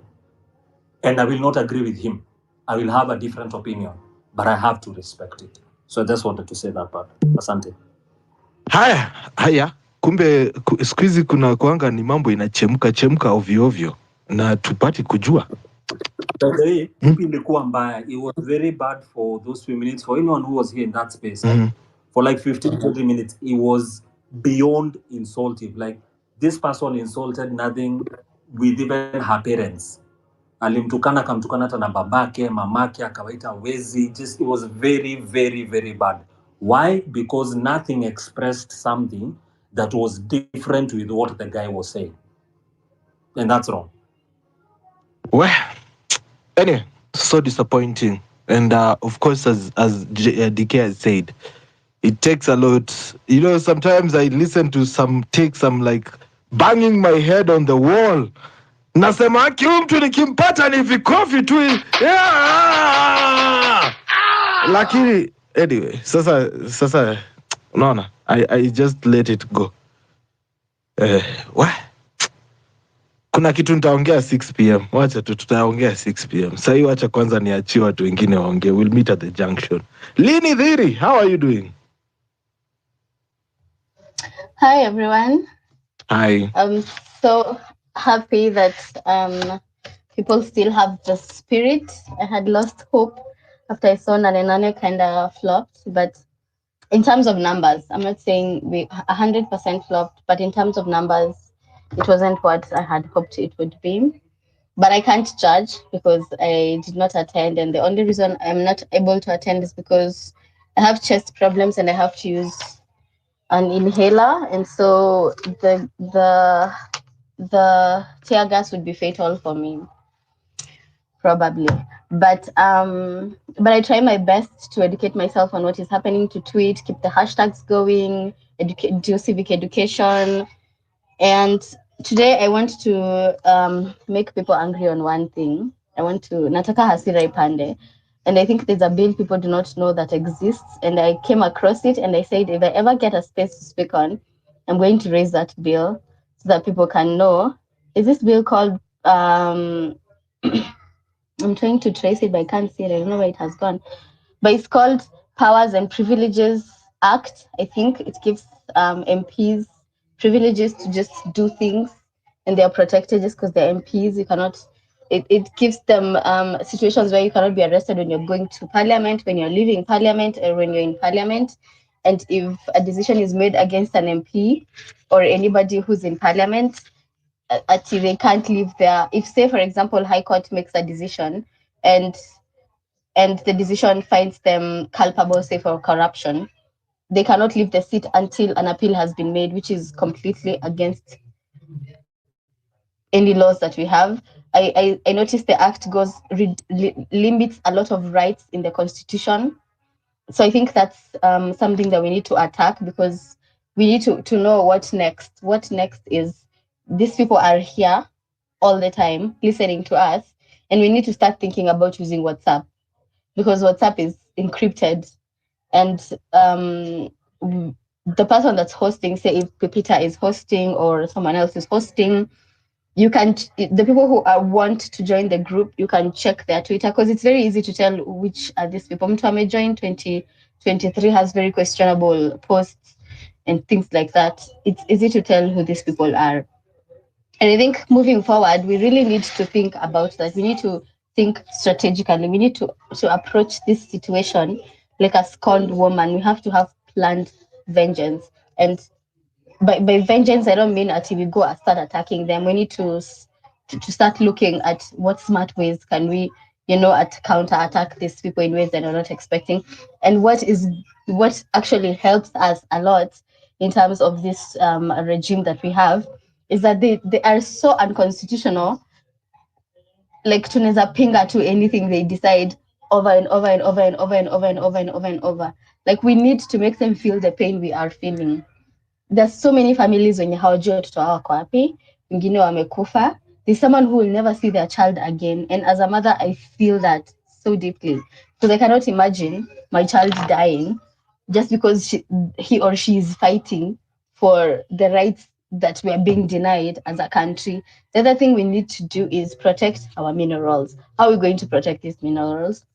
and I will not agree with him. I will have a different opinion, but I have to respect it. So I just wanted to say that part. Asante. Haya, kumbe siku hizi kuna kuanga ni mambo inachemka ovyo ovyo na tupati kujua. By the way, ilikuwa mbaya. It was very bad for those few minutes. For anyone who was here in that space, for like 15, 20 minutes, it was beyond insultive. Like, this person insulted nothing with even her parents. Alimtukana, akamtukana hata na babake, mamake, akawaita wezi. Just, it was very, very, very bad. Why? Because nothing expressed something that was different with what the guy was saying. And that's wrong. Well, anyway, so disappointing. And of course, as DK has said, it takes a lot. You know, sometimes I listen to some takes, I'm like banging my head on the wall. Nasema haki huyu mtu nikimpata ni vikofi tu. Yeah! Lakini anyway, sasa unaona, I just let it go. Kuna kitu nitaongea 6 p.m. Wacha tutaongea 6 p.m. Sasa wacha kwanza niachie watu wengine waongee. We'll meet at the junction. Lini Dhiri, how are you doing? Hi everyone. Hi. I'm so happy that people still have the spirit. I had lost hope after I saw Nane Nane kind of flopped, but in terms of numbers, I'm not saying we 100% flopped, but in terms of numbers, it wasn't what I had hoped it would be. But I can't judge because I did not attend, and the only reason I'm not able to attend is because I have chest problems and I have to use an inhaler, and so the tear gas would be fatal for me, probably. But I try my best to educate myself on what is happening, to tweet, keep the hashtags going, do civic education. And today I want to make people angry on one thing. I want to nataka hasira ipande. And I think there's a bill people do not know that exists. And I came across it and I said, if I ever get a space to speak on, I'm going to raise that bill so that people can know. Is this bill called, I'm trying to trace it, but I can't see it. I don't know where it has gone. But it's called Powers and Privileges Act. I think it gives MPs privileges to just do things, and they're protected just because they're MPs. You cannot. It gives them situations where you cannot be arrested when you're going to Parliament, when you're leaving Parliament, or when you're in Parliament. And if a decision is made against an MP or anybody who's in Parliament, until they can't leave there. If, say, for example, High Court makes a decision and the decision finds them culpable, say, for corruption, they cannot leave the seat until an appeal has been made, which is completely against any laws that we have. I noticed the act limits a lot of rights in the constitution. So I think that's something that we need to attack, because we need to know what next. What next is, these people are here all the time listening to us, and we need to start thinking about using WhatsApp, because WhatsApp is encrypted, and the person that's hosting, say if Pepita is hosting or someone else is hosting, You can, the people who want to join the group, you can check their Twitter, because it's very easy to tell which are these people. Mtu amejoin 2023 has very questionable posts and things like that. It's easy to tell who these people are. And I think moving forward, we really need to think about that. We need to think strategically. We need to approach this situation like a scorned woman. We have to have planned vengeance. And by vengeance, I don't mean until we go and start attacking them. We need to start looking at what smart ways can we, at counter attack these people in ways that are not expecting. And what actually helps us a lot in terms of this regime that we have is that they are so unconstitutional. Like tunaweza pinga to anything they decide over and over and over and over and over and over and over and over. Like we need to make them feel the pain we are feeling. There's so many families wenye hawajui watoto wao wako wapi, wengine wamekufa. There's someone who will never see their child again, and as a mother I feel that so deeply, because I cannot imagine my child dying just because he or she is fighting for the rights that we are being denied as a country. The other thing we need to do is protect our minerals. How are we going to protect these minerals?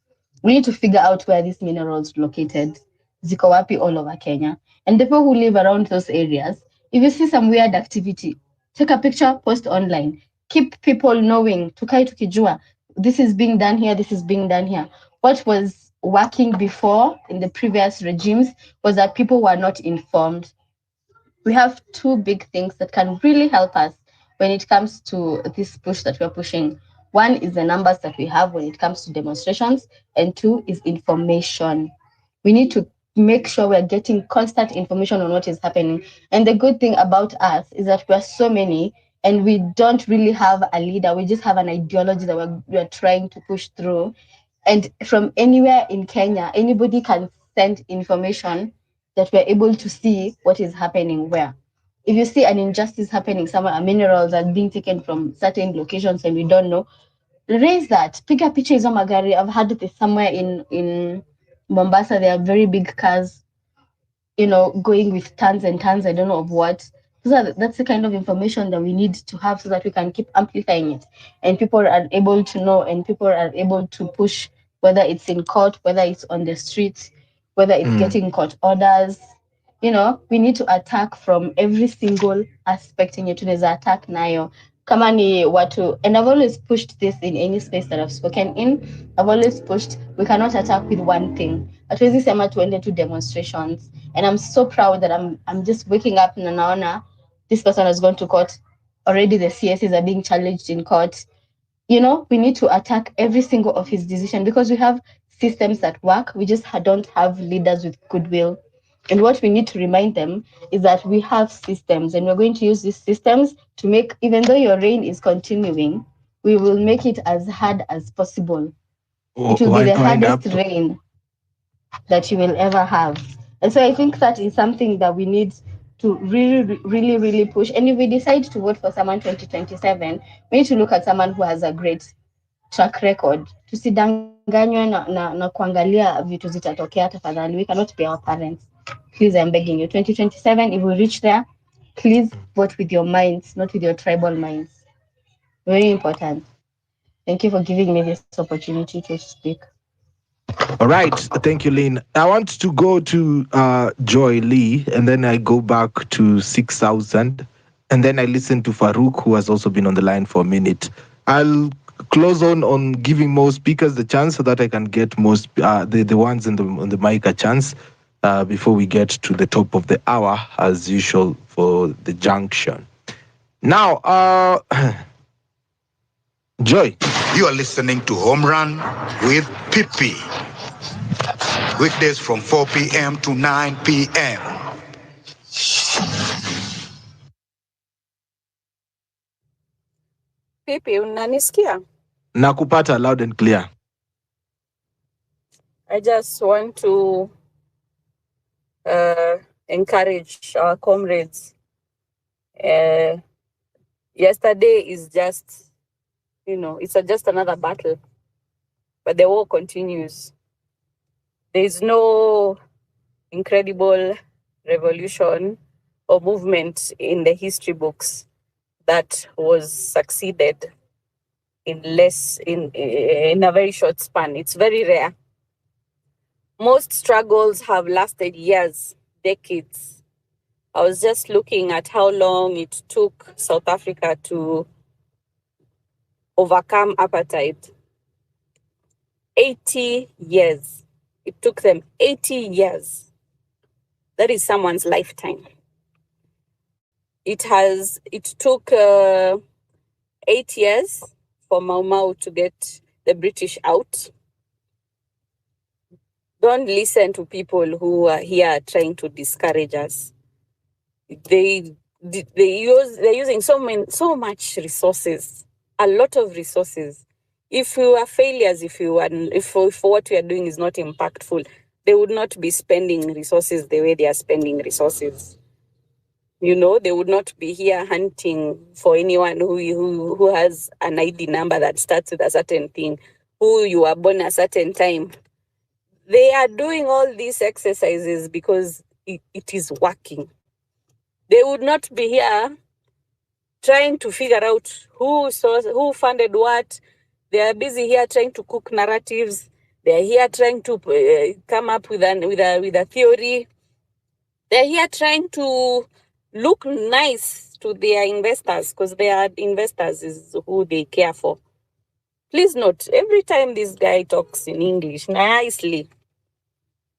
We need to figure out where these minerals located. Ziko wapi all over Kenya. And the people who live around those areas, if you see some weird activity, take a picture, post online. Keep people knowing, tukai tukijua, this is being done here, this is being done here. What was working before in the previous regimes was that people were not informed. We have two big things that can really help us when it comes to this push that we're pushing. One is the numbers that we have when it comes to demonstrations, and two is information. We need to make sure we're getting constant information on what is happening. And the good thing about us is that we're so many and we don't really have a leader. We just have an ideology that we're trying to push through. And from anywhere in Kenya, anybody can send information that we're able to see what is happening where. If you see an injustice happening somewhere, minerals are being taken from certain locations and we don't know, raise that. Pick a picture of magari. I've had this somewhere in Mombasa. There are very big cars, going with tons and tons, I don't know of what. That's the kind of information that we need to have so that we can keep amplifying it. And people are able to know, and people are able to push, whether it's in court, whether it's on the streets, whether it's getting court orders. We need to attack from every single aspect yenye tunaweza attack nayo. Kama ni watu, and I've always pushed this in any space that I've spoken in. I've always pushed, we cannot attack with one thing. Hatuwezi sema tuende to demonstrations. And I'm so proud that I'm just waking up na naona this person has gone to court. Already the CSs are being challenged in court. We need to attack every single of his decision because we have systems that work. We just don't have leaders with goodwill. And what we need to remind them is that we have systems and we're going to use these systems to make, even though your reign is continuing, we will make it as hard as possible. It will be the hardest reign that you will ever have. And so I think that is something that we need to really, really, really push. And if we decide to vote for someone 2027, we need to look at someone who has a great track record. Tusidanganywe na kuangalia vitu zitatokea tafadhali. We cannot be our parents. Please, I'm begging you. 2027, if we reach there, please vote with your minds, not with your tribal minds. Very important. Thank you for giving me this opportunity to speak. All right. Thank you, Lynn. I want to go to Joy Lee, and then I go back to 6,000. And then I listen to Farouk, who has also been on the line for a minute. I'll close on giving more speakers the chance so that I can get most the ones on the mic a chance before we get to the top of the hour, as usual, for the junction. Now, Joy. You are listening to Home Run with Pippi. Weekdays from 4 p.m. to 9 p.m. Pippi, unanisikia? Nakupata loud and clear. I just want to encourage our comrades. Yesterday is just, it's just another battle, but the war continues. There is no incredible revolution or movement in the history books that was succeeded in a very short span. It's very rare. Most struggles have lasted years, decades. I was just looking at how long it took South Africa to overcome apartheid. 80 years. It took them 80 years. That is someone's lifetime. It took 8 years for Mau Mau to get the British out. Don't listen to people who are here trying to discourage us. They're using so much resources, a lot of resources. If we were failures, if what we are doing is not impactful, they would not be spending resources the way they are spending resources. You know, they would not be here hunting for anyone who has an ID number that starts with a certain thing, who you were born a certain time. They are doing all these exercises because it is working. They would not be here trying to figure out who funded what. They are busy here trying to cook narratives. They are here trying to come up with a theory. They're here trying to look nice to their investors because their investors is who they care for. Please note, every time this guy talks in English nicely,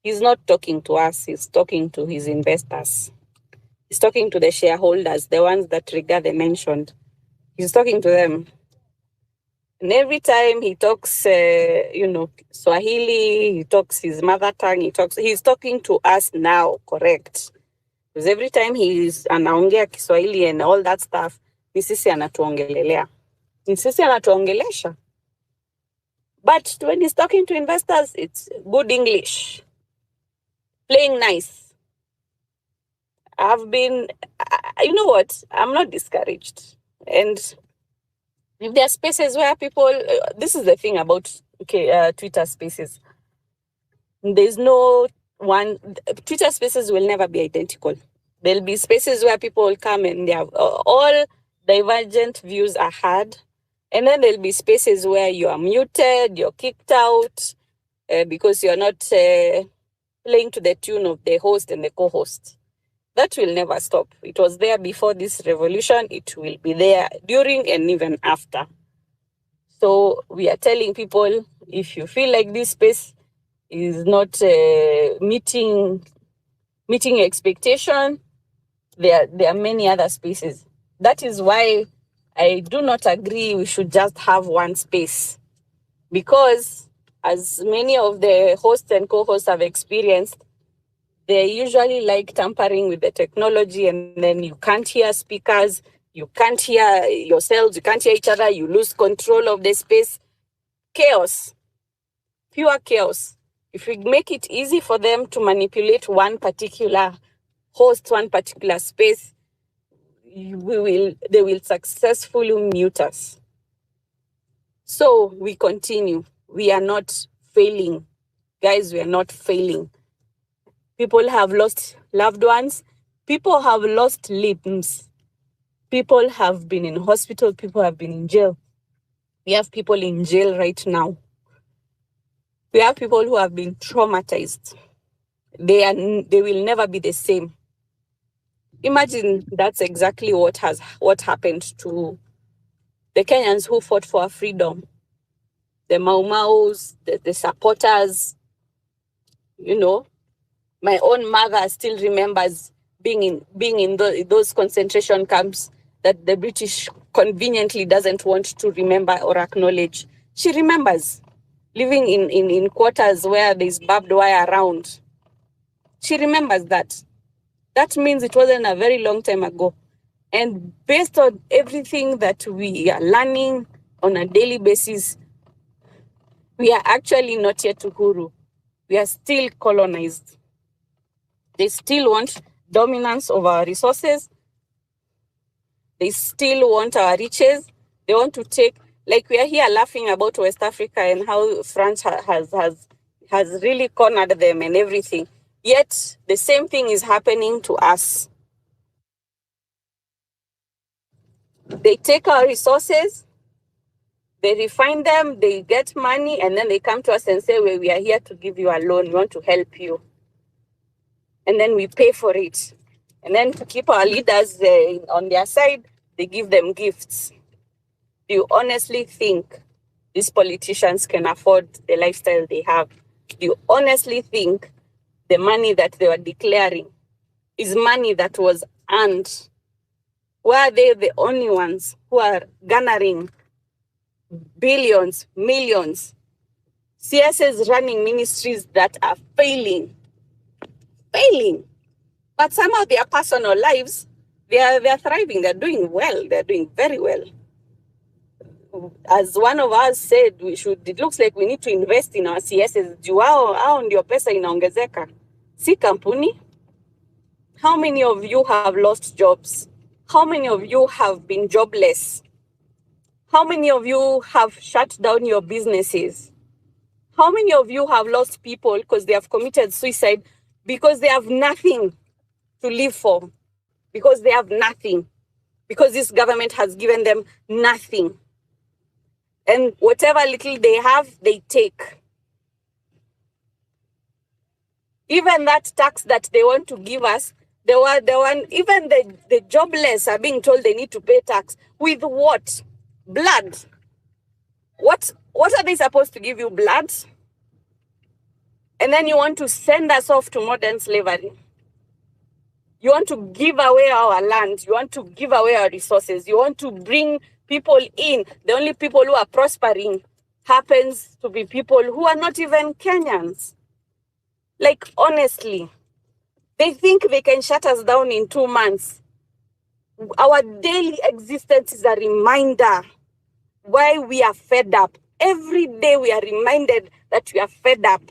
he's not talking to us, he's talking to his investors. He's talking to the shareholders, the ones that Rigade mentioned. He's talking to them. And every time he talks, Swahili, he talks his mother tongue, he's talking to us now, correct? Because every time he's anaongea Kiswahili and all that stuff, ni sisi anatuongelelea. Ni sisi anatuongelesha. But when he's talking to investors, it's good English. Playing nice. You know what? I'm not discouraged. And if there are spaces where people, this is the thing about Twitter spaces. There's no one, Twitter spaces will never be identical. There'll be spaces where people will come and they have all divergent views are heard. And then there'll be spaces where you are muted, you're kicked out because you're not playing to the tune of the host and the co-host. That will never stop. It was there before this revolution. It will be there during and even after. So we are telling people, if you feel like this space is not meeting expectation, there are many other spaces. That is why I do not agree we should just have one space. Because as many of the hosts and co-hosts have experienced, they usually like tampering with the technology, and then you can't hear speakers, you can't hear yourselves, you can't hear each other, you lose control of the space. Chaos, pure chaos. If we make it easy for them to manipulate one particular host, one particular space, they will successfully mute us. So we continue. We are not failing. Guys, we are not failing. People have lost loved ones. People have lost limbs. People have been in hospital. People have been in jail. We have people in jail right now. We have people who have been traumatized. They will never be the same. Imagine that's exactly what happened to the Kenyans who fought for our freedom. The Mau Maus, the supporters, my own mother still remembers being in those concentration camps that the British conveniently doesn't want to remember or acknowledge. She remembers living in quarters where there's barbed wire around. She remembers that. That means it wasn't a very long time ago. And based on everything that we are learning on a daily basis, we are actually not yet Uhuru. We are still colonized. They still want dominance of our resources. They still want our riches. They want to take, like we are here laughing about West Africa and how France has really cornered them and everything. Yet the same thing is happening to us. They take our resources, they refine them, they get money, and then they come to us and say, well, we are here to give you a loan, we want to help you. And then we pay for it. And then to keep our leaders on their side, they give them gifts. Do you honestly think these politicians can afford the lifestyle they have? Do you honestly think the money that they were declaring is money that was earned? Why are they the only ones who are garnering billions, millions? CSs running ministries that are failing. But somehow their personal lives, they are thriving. They're doing well. They're doing very well. As one of us said, it looks like we need to invest in our CSs. Juu hao ndio pesa inaongezeka. Si kampuni. How many of you have lost jobs? How many of you have been jobless? How many of you have shut down your businesses? How many of you have lost people because they have committed suicide because they have nothing to live for? Because they have nothing. Because this government has given them nothing. And whatever little they have, they take. Even that tax that they want to give us, even the jobless are being told they need to pay tax. With what? Blood. What are they supposed to give you? Blood? And then you want to send us off to modern slavery. You want to give away our land. You want to give away our resources. You want to bring people in. The only people who are prospering happens to be people who are not even Kenyans. Like, honestly, they think they can shut us down in 2 months. Our daily existence is a reminder why we are fed up. Every day we are reminded that we are fed up.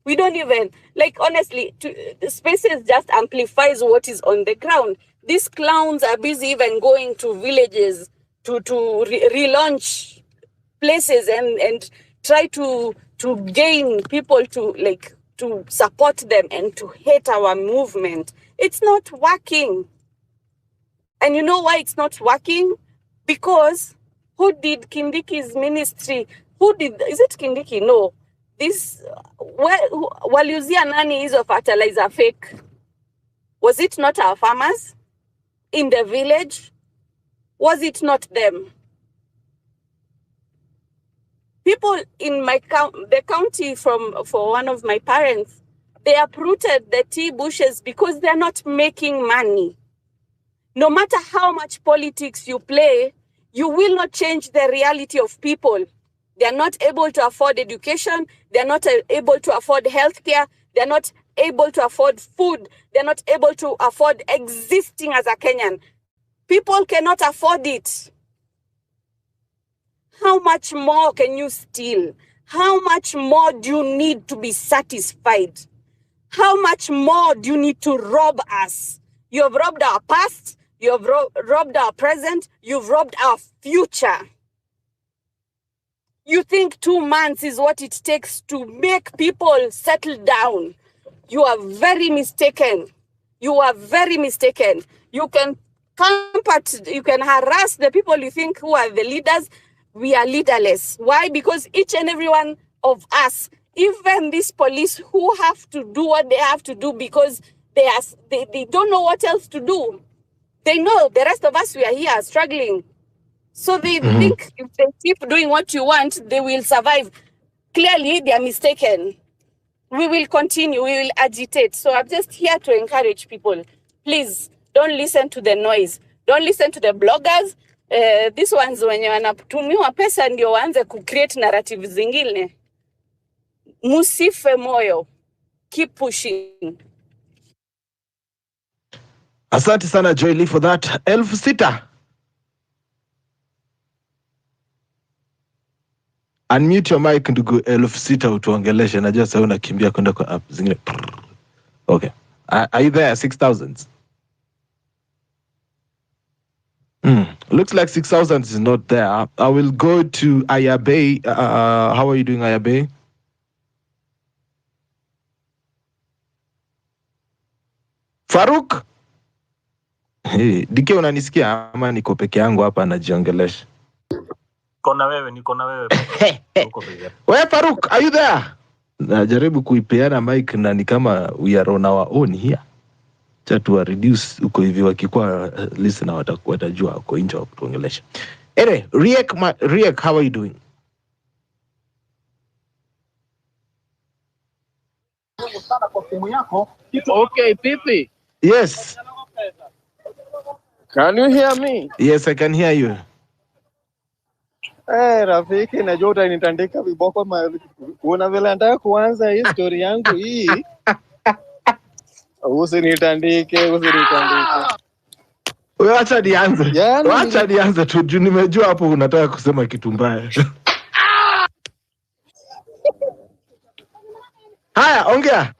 We don't even, like, honestly, the spaces just amplifies what is on the ground. These clowns are busy even going to villages to relaunch places and try to gain people to support them and to hate our movement. It's not working. And you know why it's not working? Because who did Kindiki's ministry? Is it Kindiki? No. Waliuzia nani hizo fertilizer fake? Was it not our farmers in the village? Was it not them? People in the county for one of my parents, they uprooted the tea bushes because they're not making money. No matter how much politics you play, you will not change the reality of people. They are not able to afford education. They are not able to afford healthcare. They are not able to afford food. They are not able to afford existing as a Kenyan. People cannot afford it. How much more can you steal? How much more do you need to be satisfied? How much more do you need to rob us? You have robbed our past. You have robbed our present. You've robbed our future. You think 2 months is what it takes to make people settle down. You are very mistaken. You are very mistaken. You can harass the people you think who are the leaders. We are leaderless. Why? Because each and every one of us, even these police who have to do what they have to do because they don't know what else to do. They know the rest of us, we are here struggling. So they think if they keep doing what you want, they will survive. Clearly, they are mistaken. We will continue. We will agitate. So I'm just here to encourage people. Please, don't listen to the noise. Don't listen to the bloggers. These ones wenye wanatumiwa pesa ndio waanze create narrative zingine. Musife moyo. Keep pushing. Asante sana Joy Lee for that. 6,000. Unmute your mic ndugu 6,000 utuongeleshe. Najua sasa unakimbia kwenda kwa app zingine. Okay. Are you there? 6,000. Looks like 6,000 is not there. I will go to Ayabe. How are you doing, Ayabe? Farouk? Hey, Dike unanisikia ama niko peke yangu hapa najiongelesha? Niko na wewe peke. Uko peke. Wewe Faruk, are you there? Najaribu kuipeana mic na ni kama we are on our own here. Chatu reduce uko hivi wakikuwa listener watajua uko nje wa kutuongelesha. Anyway, Riek, how are you doing? Okay, Pipi. Yes. Can you hear me? Yes, I can hear you. Rafiki, najua utanitandika viboko kuna vile nataka kuanza hii story yangu hii. Usinitandike. Wewe acha nianze. Acha nianze tu juu nimejua hapo unataka kusema kitu mbaya. Haya, ongea.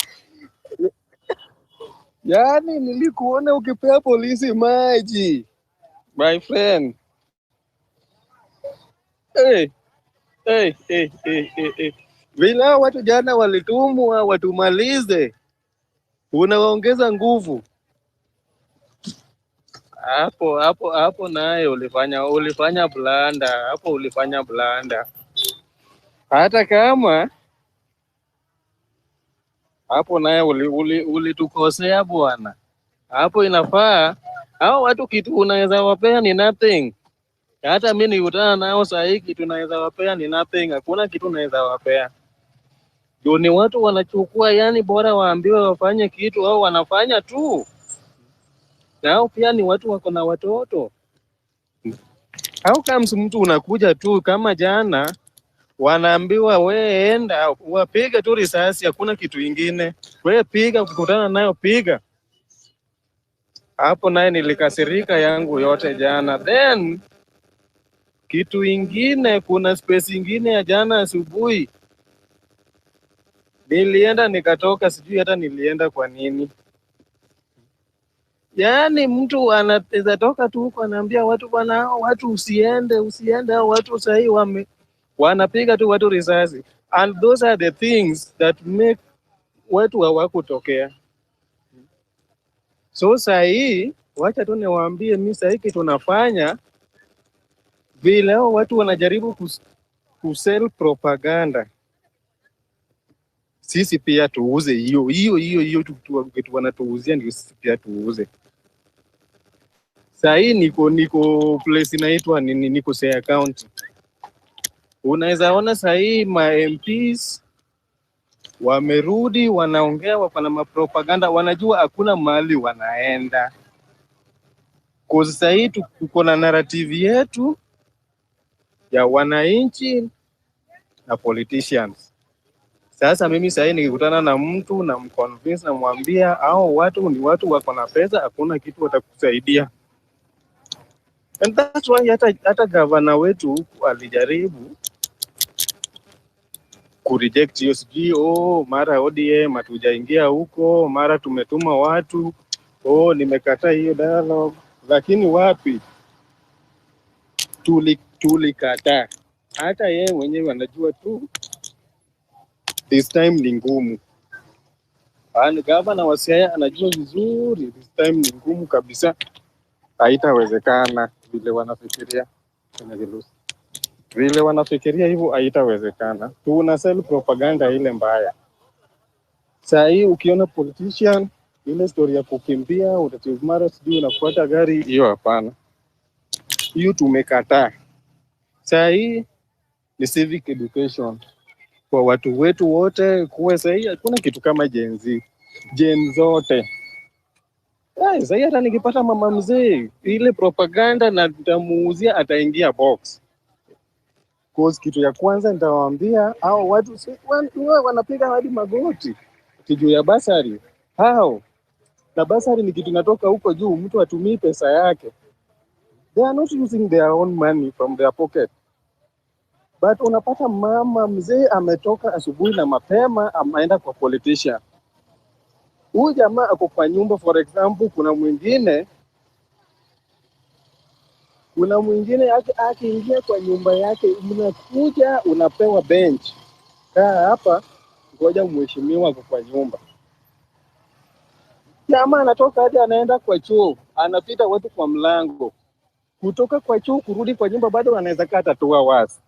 Yaani nilikuona ukipea polisi maji. My friend. Vile watu jana walitumwa watumalize. Unaongeza nguvu. Hapo naye ulifanya blanda. Hapo ulifanya blanda. Hata kama hapo naye ulitukosea bwana. Hapo inafaa hao watu kitu unaweza wapea ni nothing. Hata mimi nikutana nao saa hii kitu naweza wapea ni nothing. Hakuna kitu naweza wapea. Ndio ni watu wanachukua, yani bora waambiwe wafanye kitu au wanafanya tu. Nao pia ni watu wako na watoto. Au kama mtu unakuja tu kama jana wanaambiwa we enda wapiga tu risasi, hakuna kitu ingine. We piga, ukikutana nayo piga. Hapo naye nilikasirika yangu yote jana. Then kitu ingine, kuna space ingine ya jana asubuhi. Nilienda nikatoka, sijui hata nilienda kwa nini. Yaani mtu anaweza toka tu huko anaambia watu bwana, watu usiende, au watu sahi wanapiga tu watu risasi. And those are the things that make watu hawakutokea. So sahi, wacha tu niwaambie mimi sahi kitu tunafanya vile watu wanajaribu kusell propaganda. Sisi pia tuuze hiyo kitu wanatuuzia, ndio sisi pia tuuze. Sahi niko place inaitwa niko Siaya County. Unaweza ona sahi ma MPs wamerudi, wanaongea, wako na mapropaganda, wanajua hakuna mahali wanaenda. Kwa sahi tuko na narrative yetu ya wananchi na politicians. Sasa mimi sahi nikikutana na mtu na mconvince na mwambia hao watu ni watu wako na pesa, hakuna kitu watakusaidia. And that's why hata governor wetu alijaribu kureject hiyo, sijui mara ODM hatujaingia huko, mara tumetuma watu, nimekataa hiyo dialogue. Lakini wapi, tulikataa. Hata yeye mwenyewe anajua tu this time ni ngumu. Gavana wa Siaya anajua vizuri this time ni ngumu kabisa. Haitawezekana vile wanafikiria. Vile wanafikiria hivyo haitawezekana. Tuna sell propaganda ile mbaya. Saa hii ukiona politician ile story ya kukimbia mara sijui unafuata gari, hiyo hapana. Hiyo tumekataa. Saa hii ni civic education kwa watu wetu wote. Kuwe saa hii hakuna kitu kama Gen Z. Gen zote. Saa hii hata nikipata mama mzee ile propaganda na nitamuuzia, ataingia box. Cause kitu ya kwanza nitawaambia hao watu wanapiga hadi magoti juu ya basari. Hao na basari ni kitu natoka huko juu, mtu atumii pesa yake. They are not using their own money from their pocket. But unapata mama mzee ametoka asubuhi na mapema ameenda kwa politician. Huyu jamaa ako kwa nyumba, for example, kuna mwingine akiingia kwa nyumba yake, unakuja unapewa bench. Kaa hapa ngoja mheshimiwa kwa nyumba. Jamaa anatoka hadi anaenda kwa choo, anapita watu kwa mlango. Kutoka kwa choo kurudi kwa nyumba bado anaweza kata 2 hours.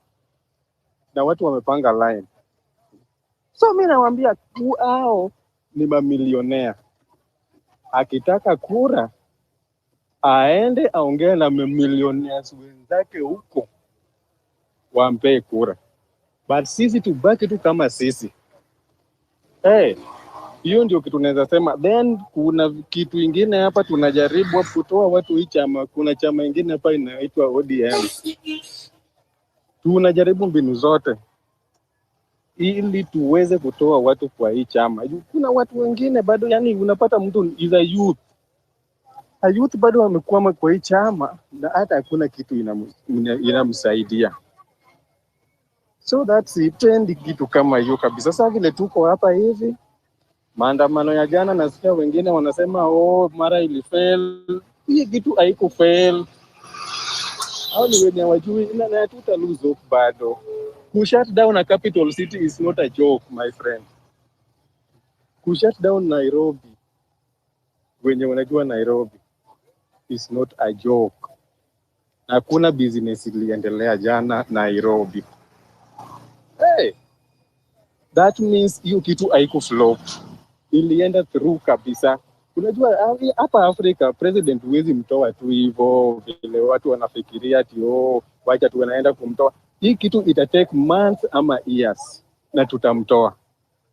Na watu wamepanga line. So mimi nawaambia hao ni mamilionea. Akitaka kura aende aongee na mamilionea wenzake huko wampe kura. But sisi tubaki tu kama sisi. Hiyo ndio kitu naweza sema. Then kuna kitu ingine hapa tunajaribu kutoa watu hii chama. Kuna chama ingine hapa inaitwa ODM. Tunajaribu mbinu zote ili tuweze kutoa watu kwa hii chama. Kuna watu wengine bado, yani unapata mtu is a youth. A youth bado wamekwama kwa hii chama na hata hakuna kitu inamsaidia. So that's it, tendi kitu kama hiyo kabisa. Sasa vile tuko hapa hivi, maandamano ya jana nasikia wengine wanasema mara ilifail. Hii kitu haiko fail. Hao ni wenye wajui na tuta lose hope bado. Shut down a capital city is not a joke, my friend. Shut down Nairobi, wenye wanajua Nairobi, is not a joke. Hakuna business iliendelea jana Nairobi. That means hiyo kitu haiko flop. Ilienda through kabisa. Unajua hapa Afrika president huwezi mtoa tu hivyo vile watu wanafikiria ati wacha tu wanaenda kumtoa. Hii kitu ita take months ama years na tutamtoa.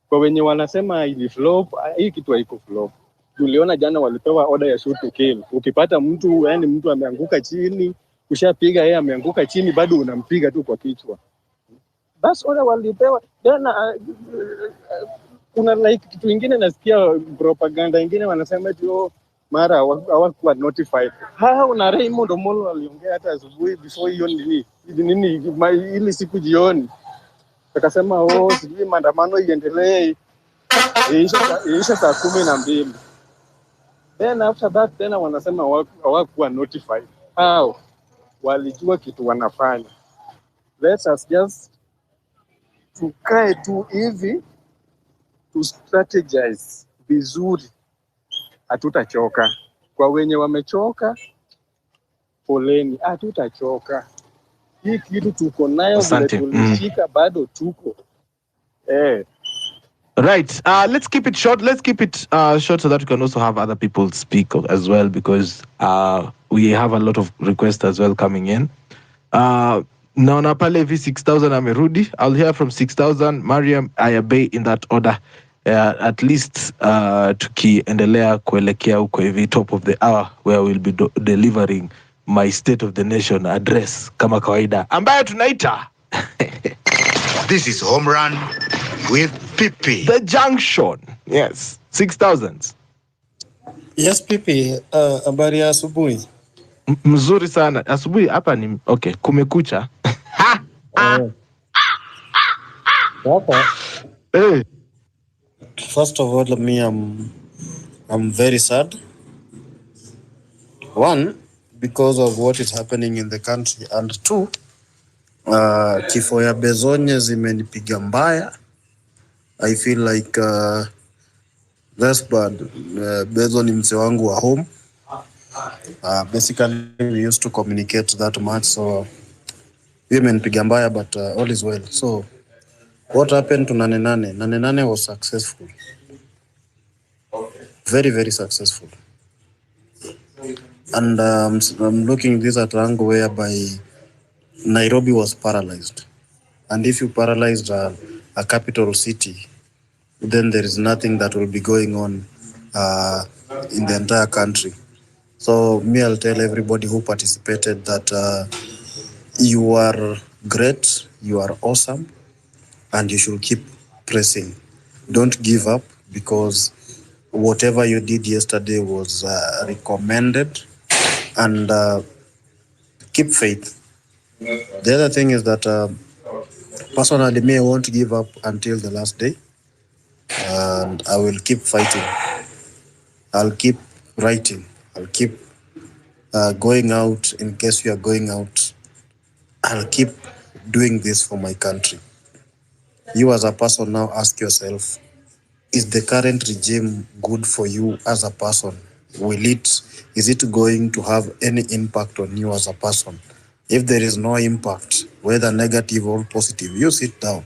Kwa wenye wanasema ili flop, hii kitu haiko flop. Tuliona jana walipewa order ya shoot to kill. Ukipata mtu, yani mtu ameanguka chini, ushapiga yeye ameanguka chini, bado unampiga tu kwa kichwa. Basi order walipewa. Jana kuna like kitu kingine nasikia propaganda nyingine wanasema eti mara hawakuwa notified. Na Raymond Omolo aliongea hata asubuhi before hiyo nini ili siku jioni. Akasema sijui maandamano iendelee iisha saa 12. Then after that tena wanasema hawakuwa notified. Walijua kitu wanafanya. Let us just tukae tu hivi to strategize vizuri, hatutachoka. Kwa wenye wamechoka, poleni, hatutachoka. Hii kitu tuko nayo vile tulishika bado tuko. Right. Let's keep it short. Let's keep it short so that we can also have other people speak as well, because we have a lot of requests as well coming in. Naona pale V6000 amerudi. I'll hear from 6000, Mariam, Ayabe in that order. At least tukiendelea kuelekea huko hivi top of the hour where we'll be delivering my State of the Nation address kama kawaida ambayo tunaita This is Home Run with Pipi. The Junction. Yes, 6000s. Yes, Pipi. Habari ya asubuhi. Mzuri sana. Asubuhi hapa ni okay, kumekucha. Hey. First of all, I'm very sad. One, because of what is happening in the country, and two, kifo ya Bezonye zimenipiga mbaya. I feel like that's bad. Bezo ni mzee wangu wa home. Basically, we used to communicate that much, so imenipiga mbaya, but all is well. So, what happened to Nane Nane? Nane Nane was successful. Very, very successful. And I'm looking this at an angle whereby Nairobi was paralyzed. And if you paralyzed a capital city, then there is nothing that will be going on in the entire country. So me, I'll tell everybody who participated that you are great, you are awesome, and you should keep pressing. Don't give up, because whatever you did yesterday was recommended, and keep faith. The other thing is that personally, me, I won't give up until the last day, and I will keep fighting. I'll keep writing. I'll keep going out in case you are going out. I'll keep doing this for my country. You as a person now ask yourself, is the current regime good for you as a person? Is it going to have any impact on you as a person? If there is no impact, whether negative or positive, you sit down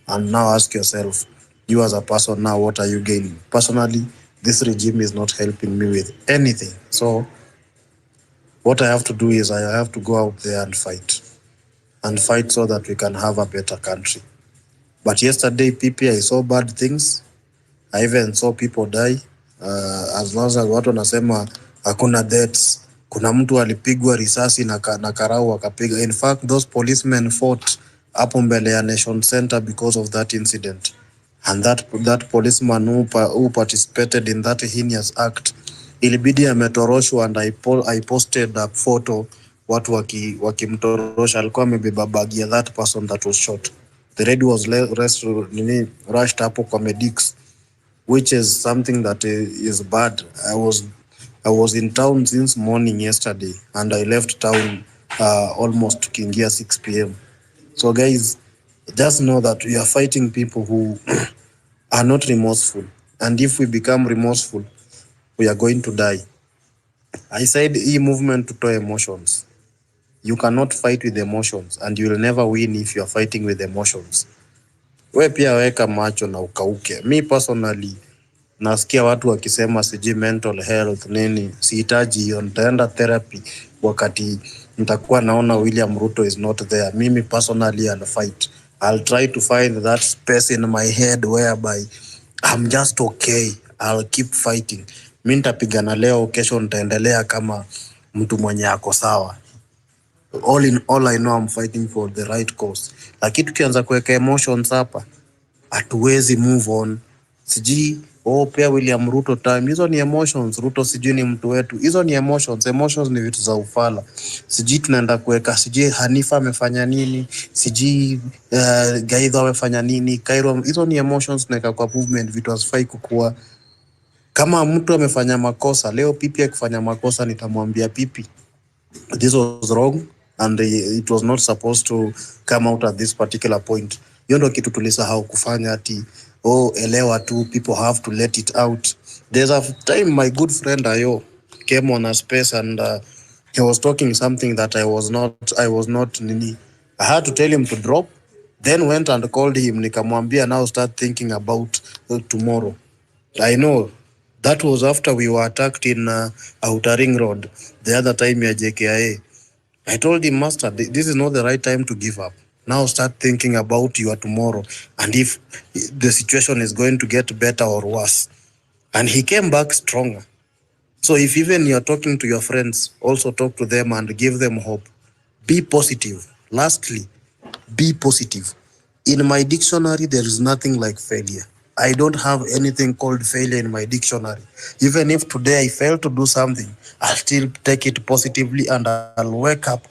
and now ask yourself, you as a person now, what are you gaining? Personally, this regime is not helping me with anything. So what I have to do is I have to go out there and fight so that we can have a better country. But yesterday, PP, I saw bad things. I even saw people die. As long as watu wanasema hakuna deaths, kuna mtu alipigwa risasi na karau akapiga. In fact, those policemen fought hapo mbele ya Nation Center because of that incident. And that policeman who participated in that heinous act, ilibidi ametoroshwa, and I posted a photo watu wakimtorosha, alikuwa amebeba bag ya that person that was shot. The lady was rushed hapo kwa medics, which is something that is bad. I was in town since morning yesterday, and I left town almost tukiingia 6 p.m. So guys, just know that we are fighting people who are not remorseful, and if we become remorseful, we are going to die. I said movement to emotions. You cannot fight with emotions, and you will never win if you are fighting with emotions. We pia weka macho na ukauke. Me personally, nasikia watu wakisema siji mental health nini, sihitaji hiyo, nitaenda therapy wakati nitakuwa naona William Ruto is not there. Mimi personally I'll fight. I'll try to find that space in my head whereby I'm just okay. I'll keep fighting. Mimi nitapigana leo, kesho nitaendelea kama mtu mwenye ako sawa. All in all, I know I'm fighting for the right cause. Lakini tukianza kuweka emotions hapa, hatuwezi move on. Siji pia William Ruto time, hizo ni emotions. Ruto siji ni mtu wetu, hizo ni emotions. Emotions ni vitu za ufala. Siji tunaenda kuweka siji Hanifa amefanya nini, siji Gaidho amefanya nini, Cairo, hizo ni emotions tunaweka kwa movement, vitu hazifai kukua. Kama mtu amefanya makosa leo, Pipi akifanya makosa nitamwambia Pipi, this was wrong and it was not supposed to come out at this particular point. Hiyo ndio kitu tulisahau kufanya, ati elewa tu, people have to let it out. There's a time my good friend Ayo came on a space and he was talking something that I was not nini. I had to tell him to drop, then went and called him, nikamwambia now start thinking about tomorrow. I know that was after we were attacked in Outer Ring Road the other time ya JKIA. I told him, Master, this is not the right time to give up. Now start thinking about your tomorrow and if the situation is going to get better or worse. And he came back stronger. So if even you're talking to your friends, also talk to them and give them hope. Be positive. Lastly, be positive. In my dictionary, there is nothing like failure. I don't have anything called failure in my dictionary. Even if today I fail to do something, I'll still take it positively and I'll wake up